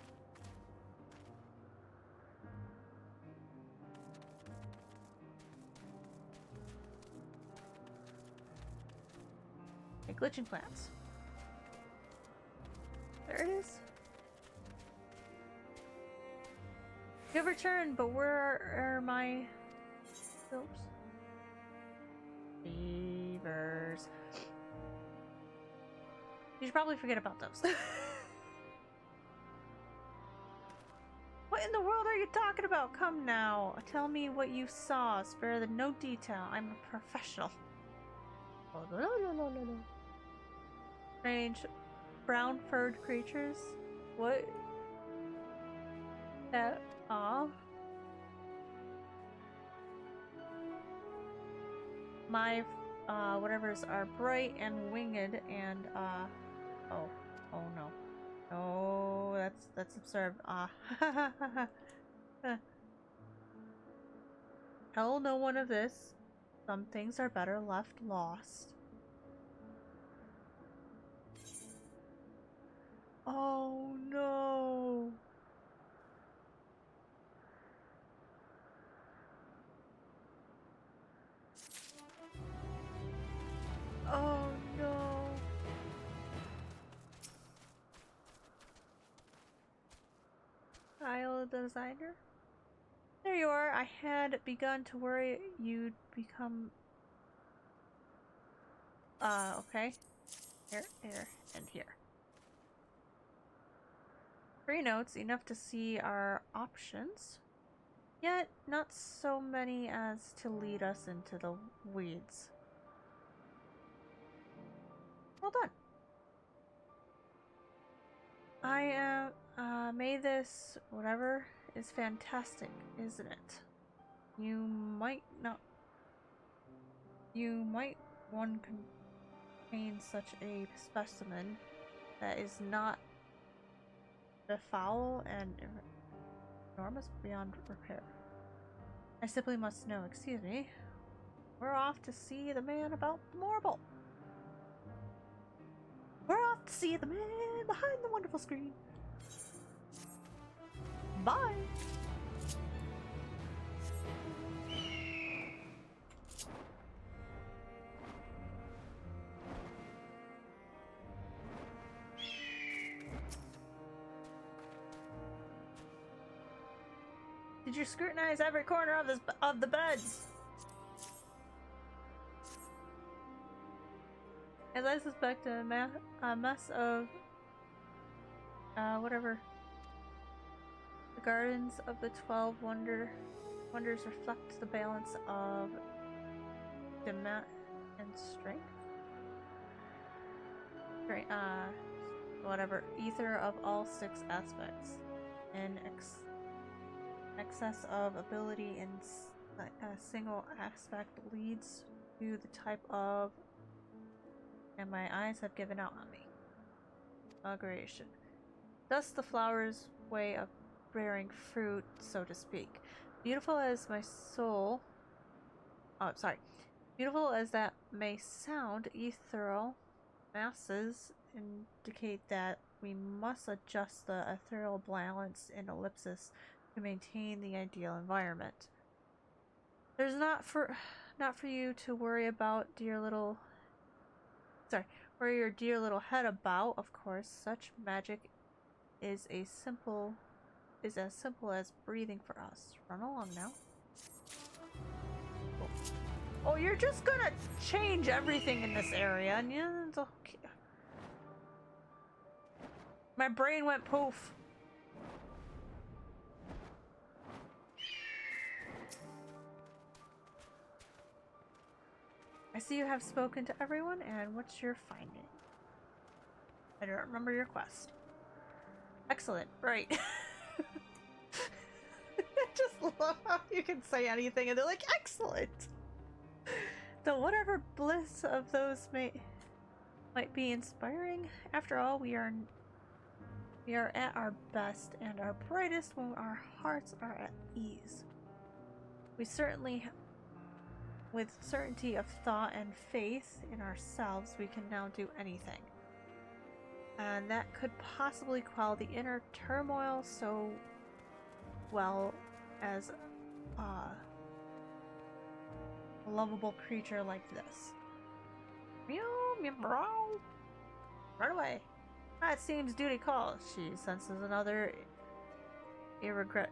Okay, glitching plants. There it is. You have returned, but where are my... Oops. Beavers. You should probably forget about those. What in the world are you talking about? Come now. Tell me what you saw. Spare the no detail. I'm a professional. Oh, no. Strange brown-furred creatures? What? My whatevers are bright and winged and oh no. No, that's absurd. Tell no one of this. Some things are better left lost. Oh no. Oh no. Kyle the designer? There you are. I had begun to worry you'd become... okay. Here, and here. 3 notes, enough to see our options. Yet, not so many as to lead us into the weeds. Well done. May this, whatever, is fantastic, isn't it? You might one contain such a specimen that is not befoul and enormous beyond repair. I simply must know, excuse me. We're off to see the man about the marble. We're off to see the man behind the wonderful screen. Bye! Did you scrutinize every corner of the beds? As I suspect, a mess of whatever. The gardens of the 12 wonders reflect the balance of demand and strength. Whatever. Ether of all 6 aspects. In excess of ability in a single aspect leads to the type of. And my eyes have given out on me. Aggregation. Thus the flower's way of bearing fruit, so to speak. Beautiful as my soul. Oh, sorry. Beautiful as that may sound, ethereal masses indicate that we must adjust the ethereal balance in ellipsis to maintain the ideal environment. There's not for you to worry about, dear little. Sorry, worry your dear little head about. Of course, such magic is as simple as breathing for us. Run along now. Oh, you're just gonna change everything in this area, and yeah, it's okay. My brain went poof. I see you have spoken to everyone, and what's your finding? I don't remember your quest. Excellent, right. I just love how you can say anything and they're like, excellent! Though whatever bliss of those might be inspiring, after all, we are at our best and our brightest when our hearts are at ease. We certainly, with certainty of thought and faith in ourselves, we can now do anything. And that could possibly quell the inner turmoil so well as a lovable creature like this. Meow, meow, meow. Right away. It seems duty calls. She senses another irregularity.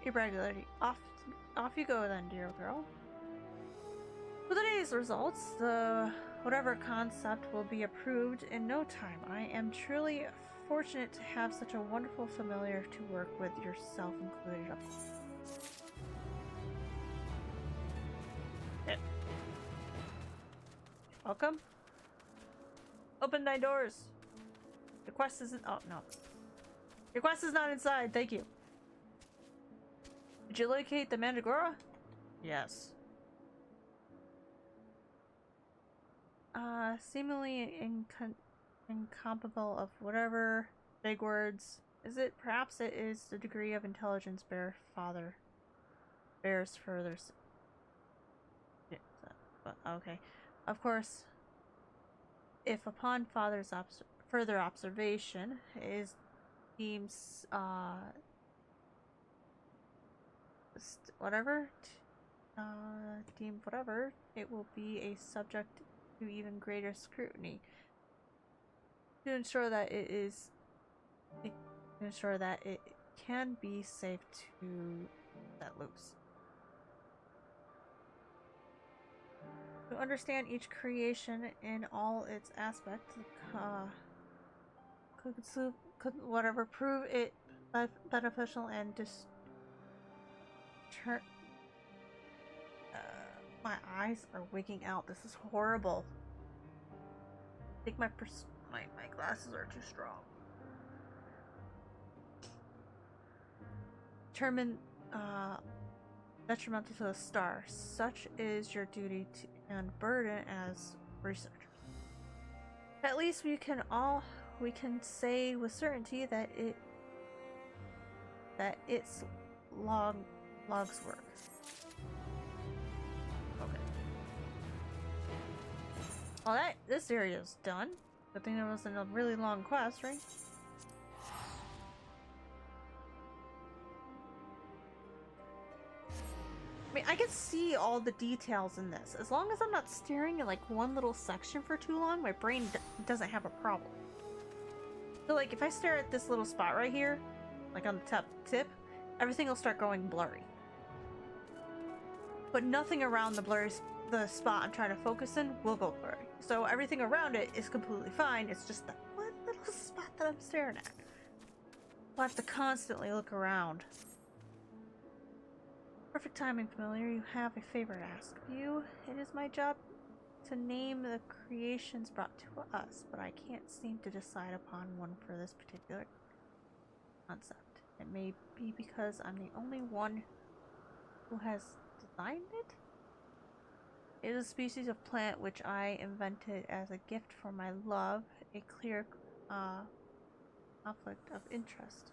Irregularity. Off you go then, dear girl. For today's results, the whatever concept will be approved in no time. I am truly fortunate to have such a wonderful familiar to work with, yourself included. Welcome. Open thy doors. The quest isn't. Oh no. Your quest is not inside. Thank you. Did you locate the Mandragora? Yes. Seemingly incomparable of whatever big words. Perhaps it is the degree of intelligence bears further. Yeah, but okay. Of course, if upon father's further observation is deems deemed whatever, it will be a subject to even greater scrutiny to ensure that it can be safe to let loose. To understand each creation in all its aspects, could whatever prove it beneficial and my eyes are wigging out. This is horrible. I think my glasses are too strong. Detrimental to the star. Such is your duty and burden as researcher. At least we can say with certainty that its logs work. Okay. Well, this area is done. Good thing it wasn't a really long quest, right? I mean, I can see all the details in this. As long as I'm not staring at like one little section for too long, my brain doesn't have a problem. So like if I stare at this little spot right here, like on the top tip, everything will start going blurry. But nothing around the spot I'm trying to focus in will go blurry. So everything around it is completely fine. It's just that one little spot that I'm staring at. I'll have to constantly look around. Perfect timing, familiar. You have a favor to ask of you. It is my job to name the creations brought to us, but I can't seem to decide upon one for this particular concept. It may be because I'm the only one who has designed it. It is a species of plant which I invented as a gift for my love, a clear conflict of interest.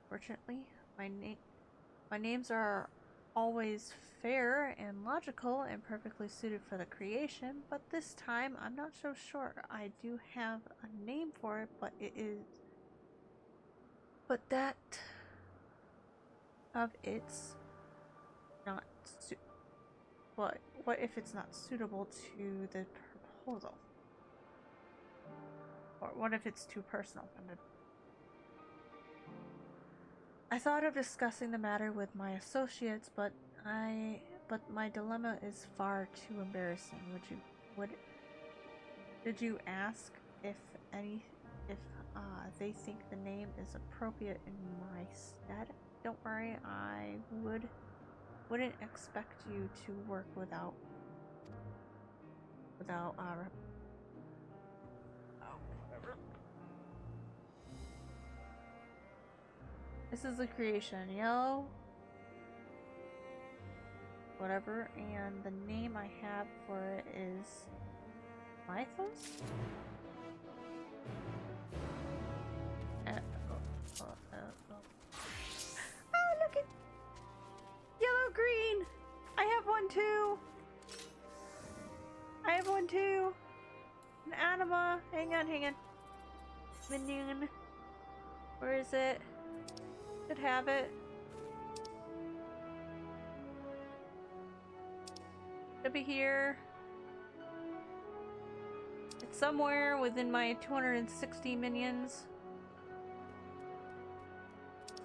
Fortunately, my names are always fair and logical and perfectly suited for the creation, but this time I'm not so sure. I do have a name for it, but that of it's not what if it's not suitable to the proposal? Or what if it's too personal? I thought of discussing the matter with my associates, but my dilemma is far too embarrassing. Did you ask if they think the name is appropriate in my stead? Don't worry, I wouldn't expect you to work without whatever. This is the creation, yellow, whatever, and the name I have for it is Mythos? Oh, look at yellow green! I have one too! An anima. Hang on. Minion. Where is it? Should have it. Should be here. It's somewhere within my 260 minions.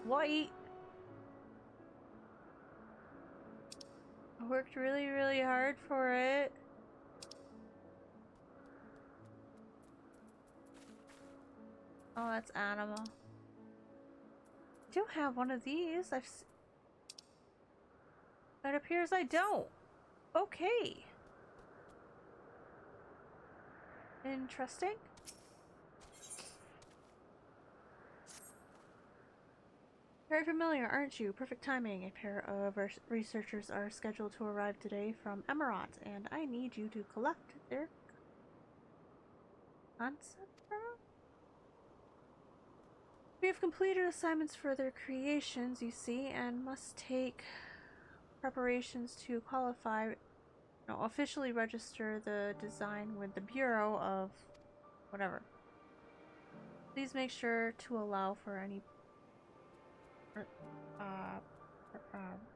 White. I worked really, really hard for it. Oh, that's anima. I do have one of these. It appears I don't. Okay. Interesting. Very familiar, aren't you? Perfect timing. A pair of researchers are scheduled to arrive today from Emerald, and I need you to collect their concept. We have completed assignments for their creations, you see, and must take preparations to qualify, officially register the design with the Bureau of whatever. Please make sure to allow for any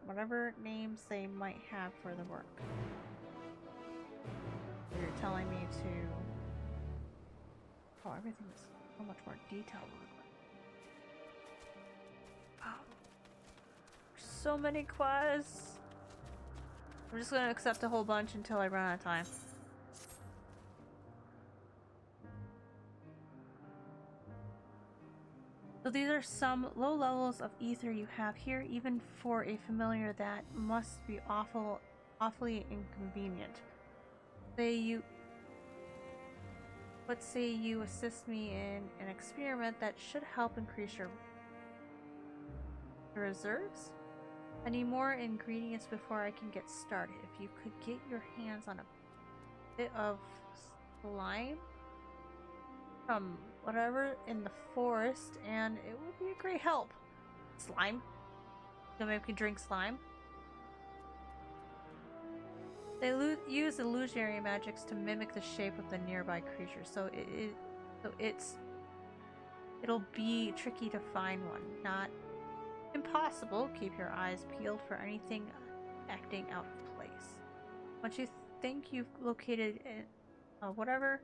whatever names they might have for the work. You're telling me to... Oh, everything is so much more detailed. Wow. So many quests. I'm just gonna accept a whole bunch until I run out of time. So these are some low levels of ether you have here, even for a familiar that must be awfully inconvenient. Let's say you assist me in an experiment that should help increase your reserves. I need more ingredients before I can get started. If you could get your hands on a bit of slime from whatever in the forest, and it would be a great help. Slime? So maybe we can drink slime? They use illusionary magics to mimic the shape of the nearby creature, so it'll be tricky to find one. Not impossible. Keep your eyes peeled for anything acting out of place. Once you think you've located it, whatever,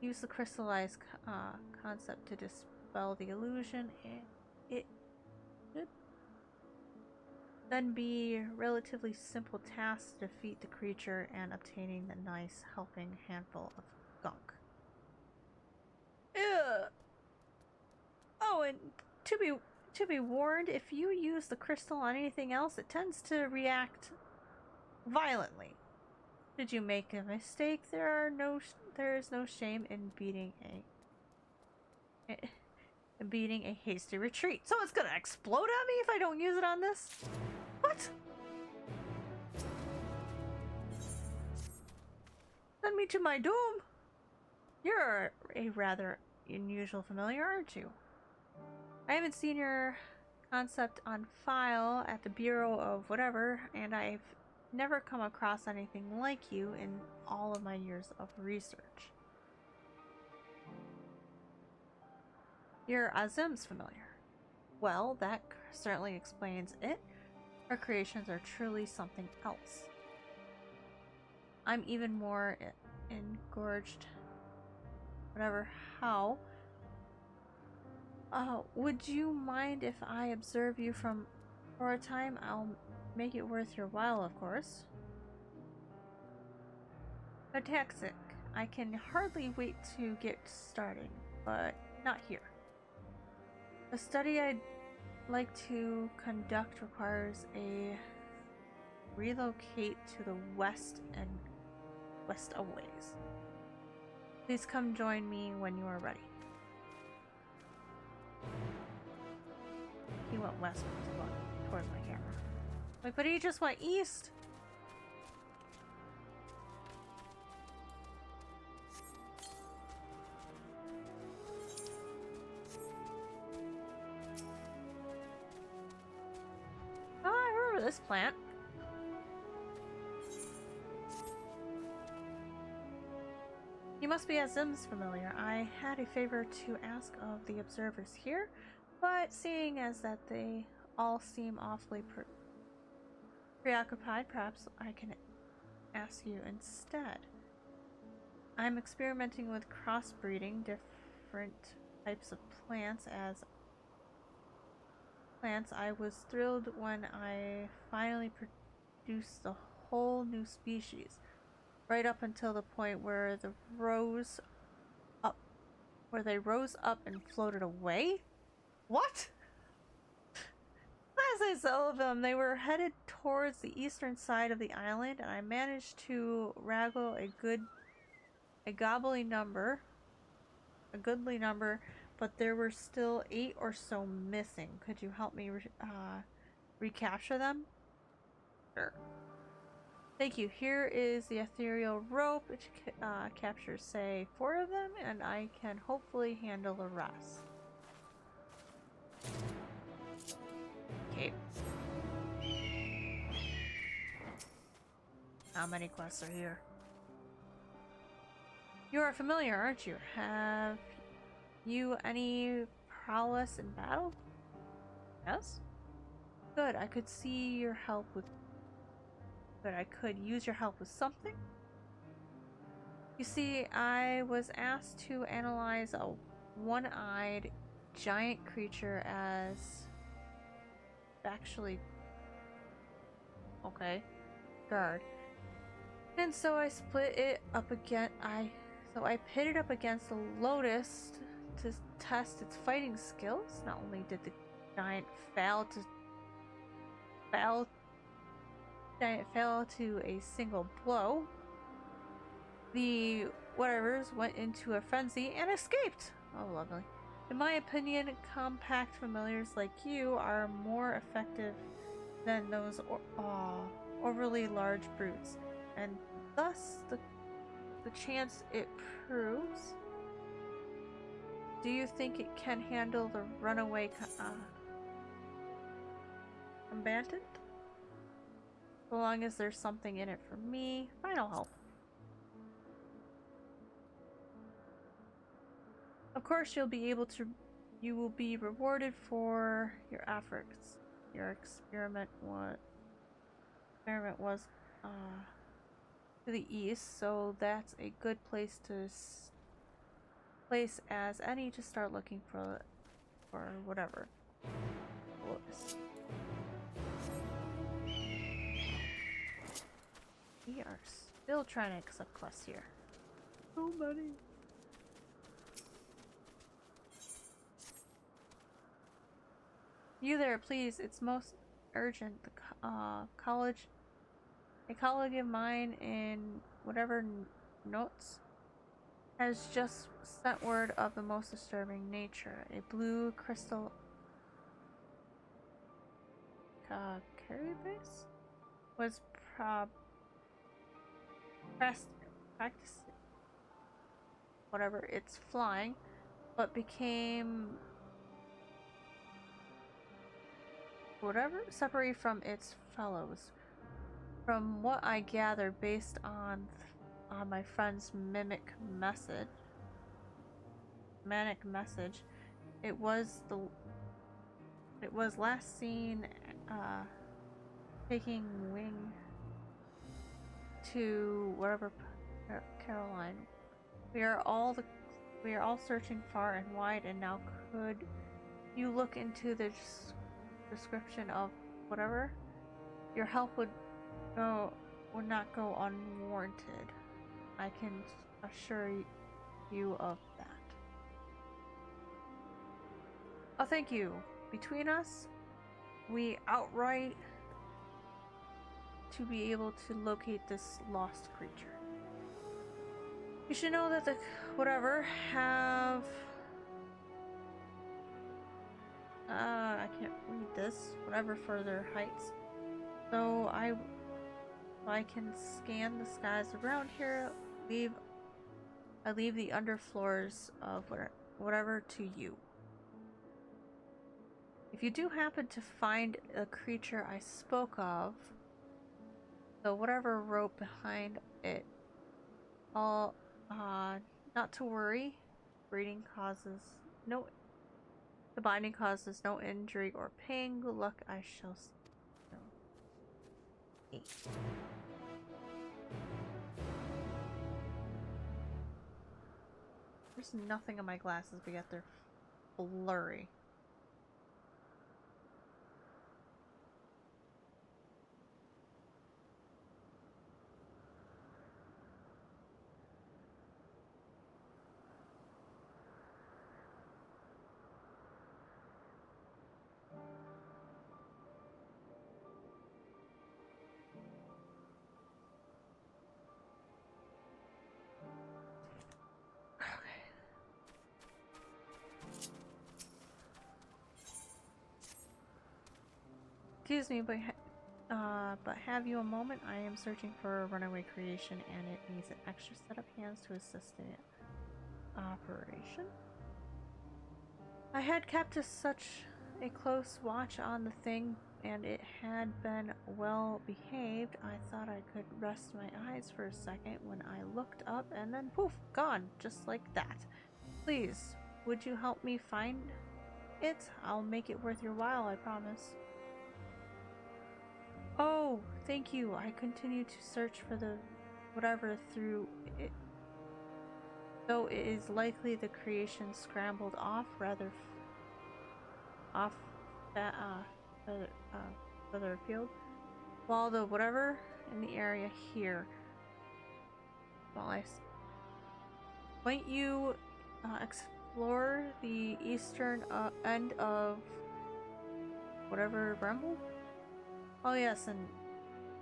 use the crystallized concept to dispel the illusion, and it should then be a relatively simple task to defeat the creature and obtaining the nice helping handful of gunk. Ugh. Oh, and to to be warned, if you use the crystal on anything else, it tends to react violently. Did you make a mistake? There is no shame in beating a hasty retreat. So it's gonna explode at me if I don't use it on this? What? Send me to my doom. You're a rather unusual familiar, aren't you? I haven't seen your concept on file at the Bureau of whatever, and I've never come across anything like you in all of my years of research. You're Azim's familiar. Well, that certainly explains it. Her creations are truly something else. I'm even more engorged. Whatever, how? Would you mind if I observe you for a time? I'll make it worth your while, of course. Fantastic. I can hardly wait to get started, but not here. The study I'd like to conduct requires a relocate to the west and west a ways. Please come join me when you are ready. He went west towards my camera. Wait, but he just went east. Oh, I remember this plant. You must be Azim's familiar. I had a favor to ask of the observers here, but seeing as that they all seem awfully preoccupied, perhaps I can ask you instead. I'm experimenting with crossbreeding different types of plants I was thrilled when I finally produced a whole new species. Right up until the point where they rose up and floated away? What? As I saw them, they were headed towards the eastern side of the island, and I managed to wrangle a goodly number, but there were still 8 or so missing. Could you help me recapture them? Sure. Thank you. Here is the ethereal rope, which captures, say, 4 of them, and I can hopefully handle the rest. Okay. How many quests are here? You are familiar, aren't you? Have you any prowess in battle? Yes? Good. I could use your help with something. You see, I was asked to analyze a one-eyed giant creature as actually guard. And so I split it up again. I pitted up against the lotus to test its fighting skills. Not only did the giant fail to a single blow, the whatevers went into a frenzy and escaped. Oh, lovely. In my opinion, compact familiars like you are more effective than those overly large brutes, and thus the chance it proves. Do you think it can handle the runaway combatant? So long as there's something in it for me, I'll help. Of course, you will be rewarded for your efforts. Your experiment was to the east, so that's a good place as any to start looking for whatever. We are still trying to accept quests here. So many. You there, please. It's most urgent. The college, a colleague of mine in whatever notes has just sent word of the most disturbing nature. A blue crystal carrier base was pressed practice whatever it's flying, but became whatever separated from its fellows. From what I gather, based on my friend's manic message, it was last seen taking wing to wherever Caroline. We are all searching far and wide, and now could you look into the description of whatever? Your help would not go unwarranted. I can assure you of that. Oh, thank you. Between us, we outright to be able to locate this lost creature. You should know that the whatever have I can't read this. Whatever further heights. So I can scan the skies around here. I leave the underfloors of whatever to you. If you do happen to find a creature I spoke of, so whatever rope behind it, all not to worry. The binding causes no injury or pain. Good luck, I shall see. No. 8. There's nothing on my glasses, but yet they're blurry. Excuse me, but have you a moment? I am searching for a runaway creation, and it needs an extra set of hands to assist in it. Operation? I had kept such a close watch on the thing, and it had been well behaved. I thought I could rest my eyes for a second when I looked up, and then poof, gone, just like that. Please, would you help me find it? I'll make it worth your while, I promise. Oh, thank you. I continue to search for the whatever through it. Though it is likely the creation scrambled off further afield. While the whatever in the area here. While I point you explore the eastern end of whatever Bramble. Oh yes, and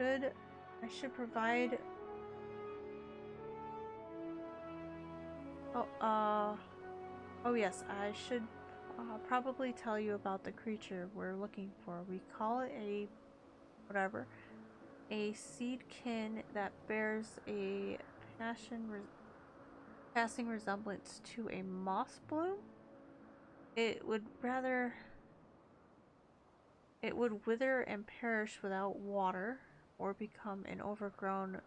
I should provide. Oh yes, I should probably tell you about the creature we're looking for. We call it a whatever, a seedkin that bears a passing resemblance to a moss bloom. It would wither and perish without water, or become an overgrown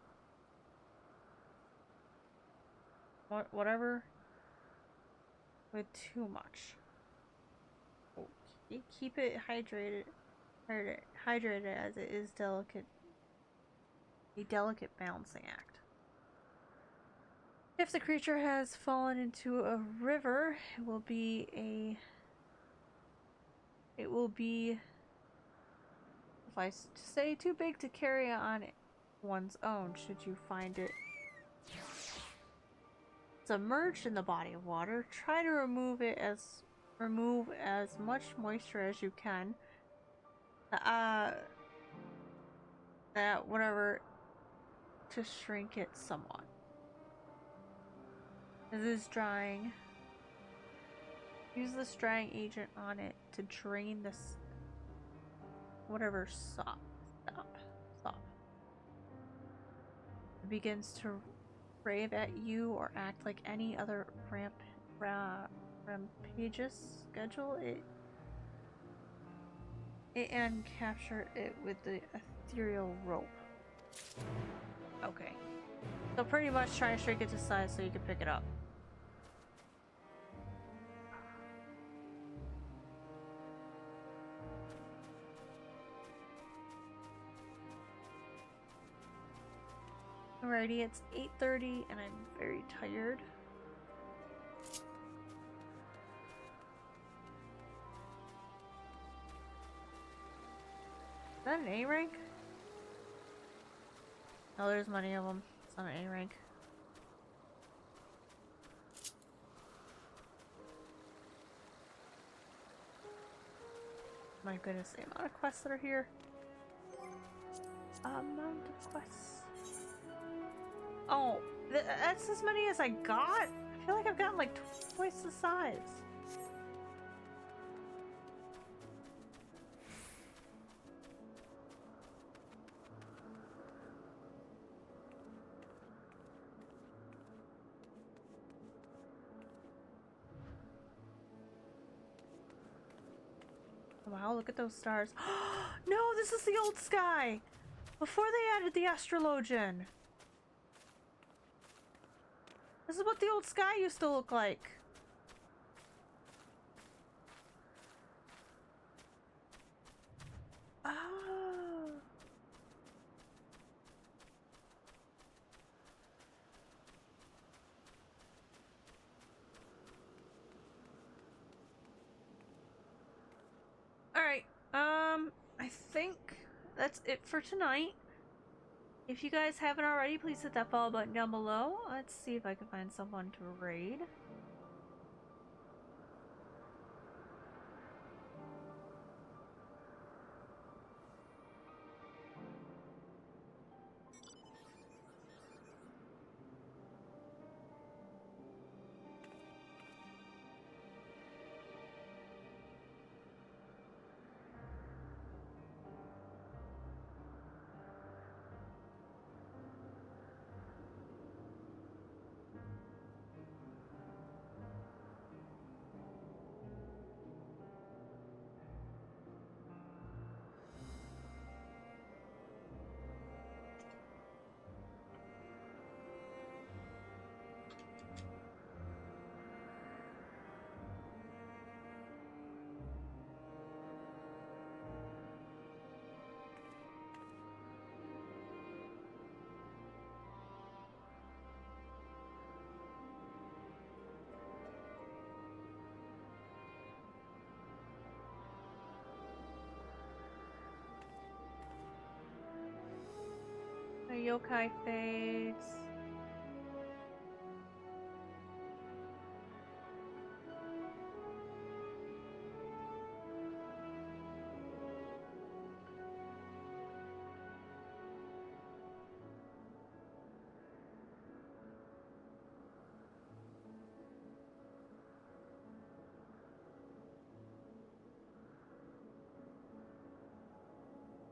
whatever with too much. Okay. Keep it hydrated as it is a delicate balancing act. If the creature has fallen into a river, it will be, if I say, too big to carry on one's own. Should you find it submerged in the body of water, try to remove it as remove as much moisture as you can. That whatever to shrink it somewhat. This is drying. Use this drying agent on it to drain this whatever sop. It begins to rave at you or act like any other rampageous schedule. It and capture it with the ethereal rope. Okay. So pretty much try to shrink it to size so you can pick it up. Alrighty, it's 8:30 and I'm very tired. Is that an A rank? Oh, there's many of them. It's not an A rank. My goodness, the amount of quests that are here. Amount of quests. Oh, that's as many as I got? I feel like I've gotten like twice the size. Wow, look at those stars. No, this is the old sky! Before they added the astrologian. This is what the old sky used to look like. Oh. Alright, I think that's it for tonight. If you guys haven't already, please hit that follow button down below. Let's see if I can find someone to raid. The yokai fades.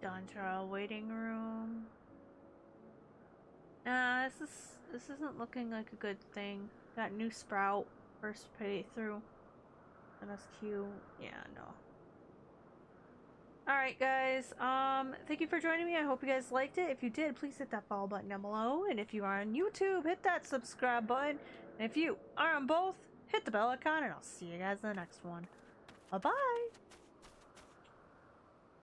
Dantra waiting room. Nah, this isn't looking like a good thing. Got new sprout first playthrough. MSQ. Yeah, no. Alright guys, thank you for joining me. I hope you guys liked it. If you did, please hit that follow button down below. And if you are on YouTube, hit that subscribe button. And if you are on both, hit the bell icon and I'll see you guys in the next one. Bye-bye!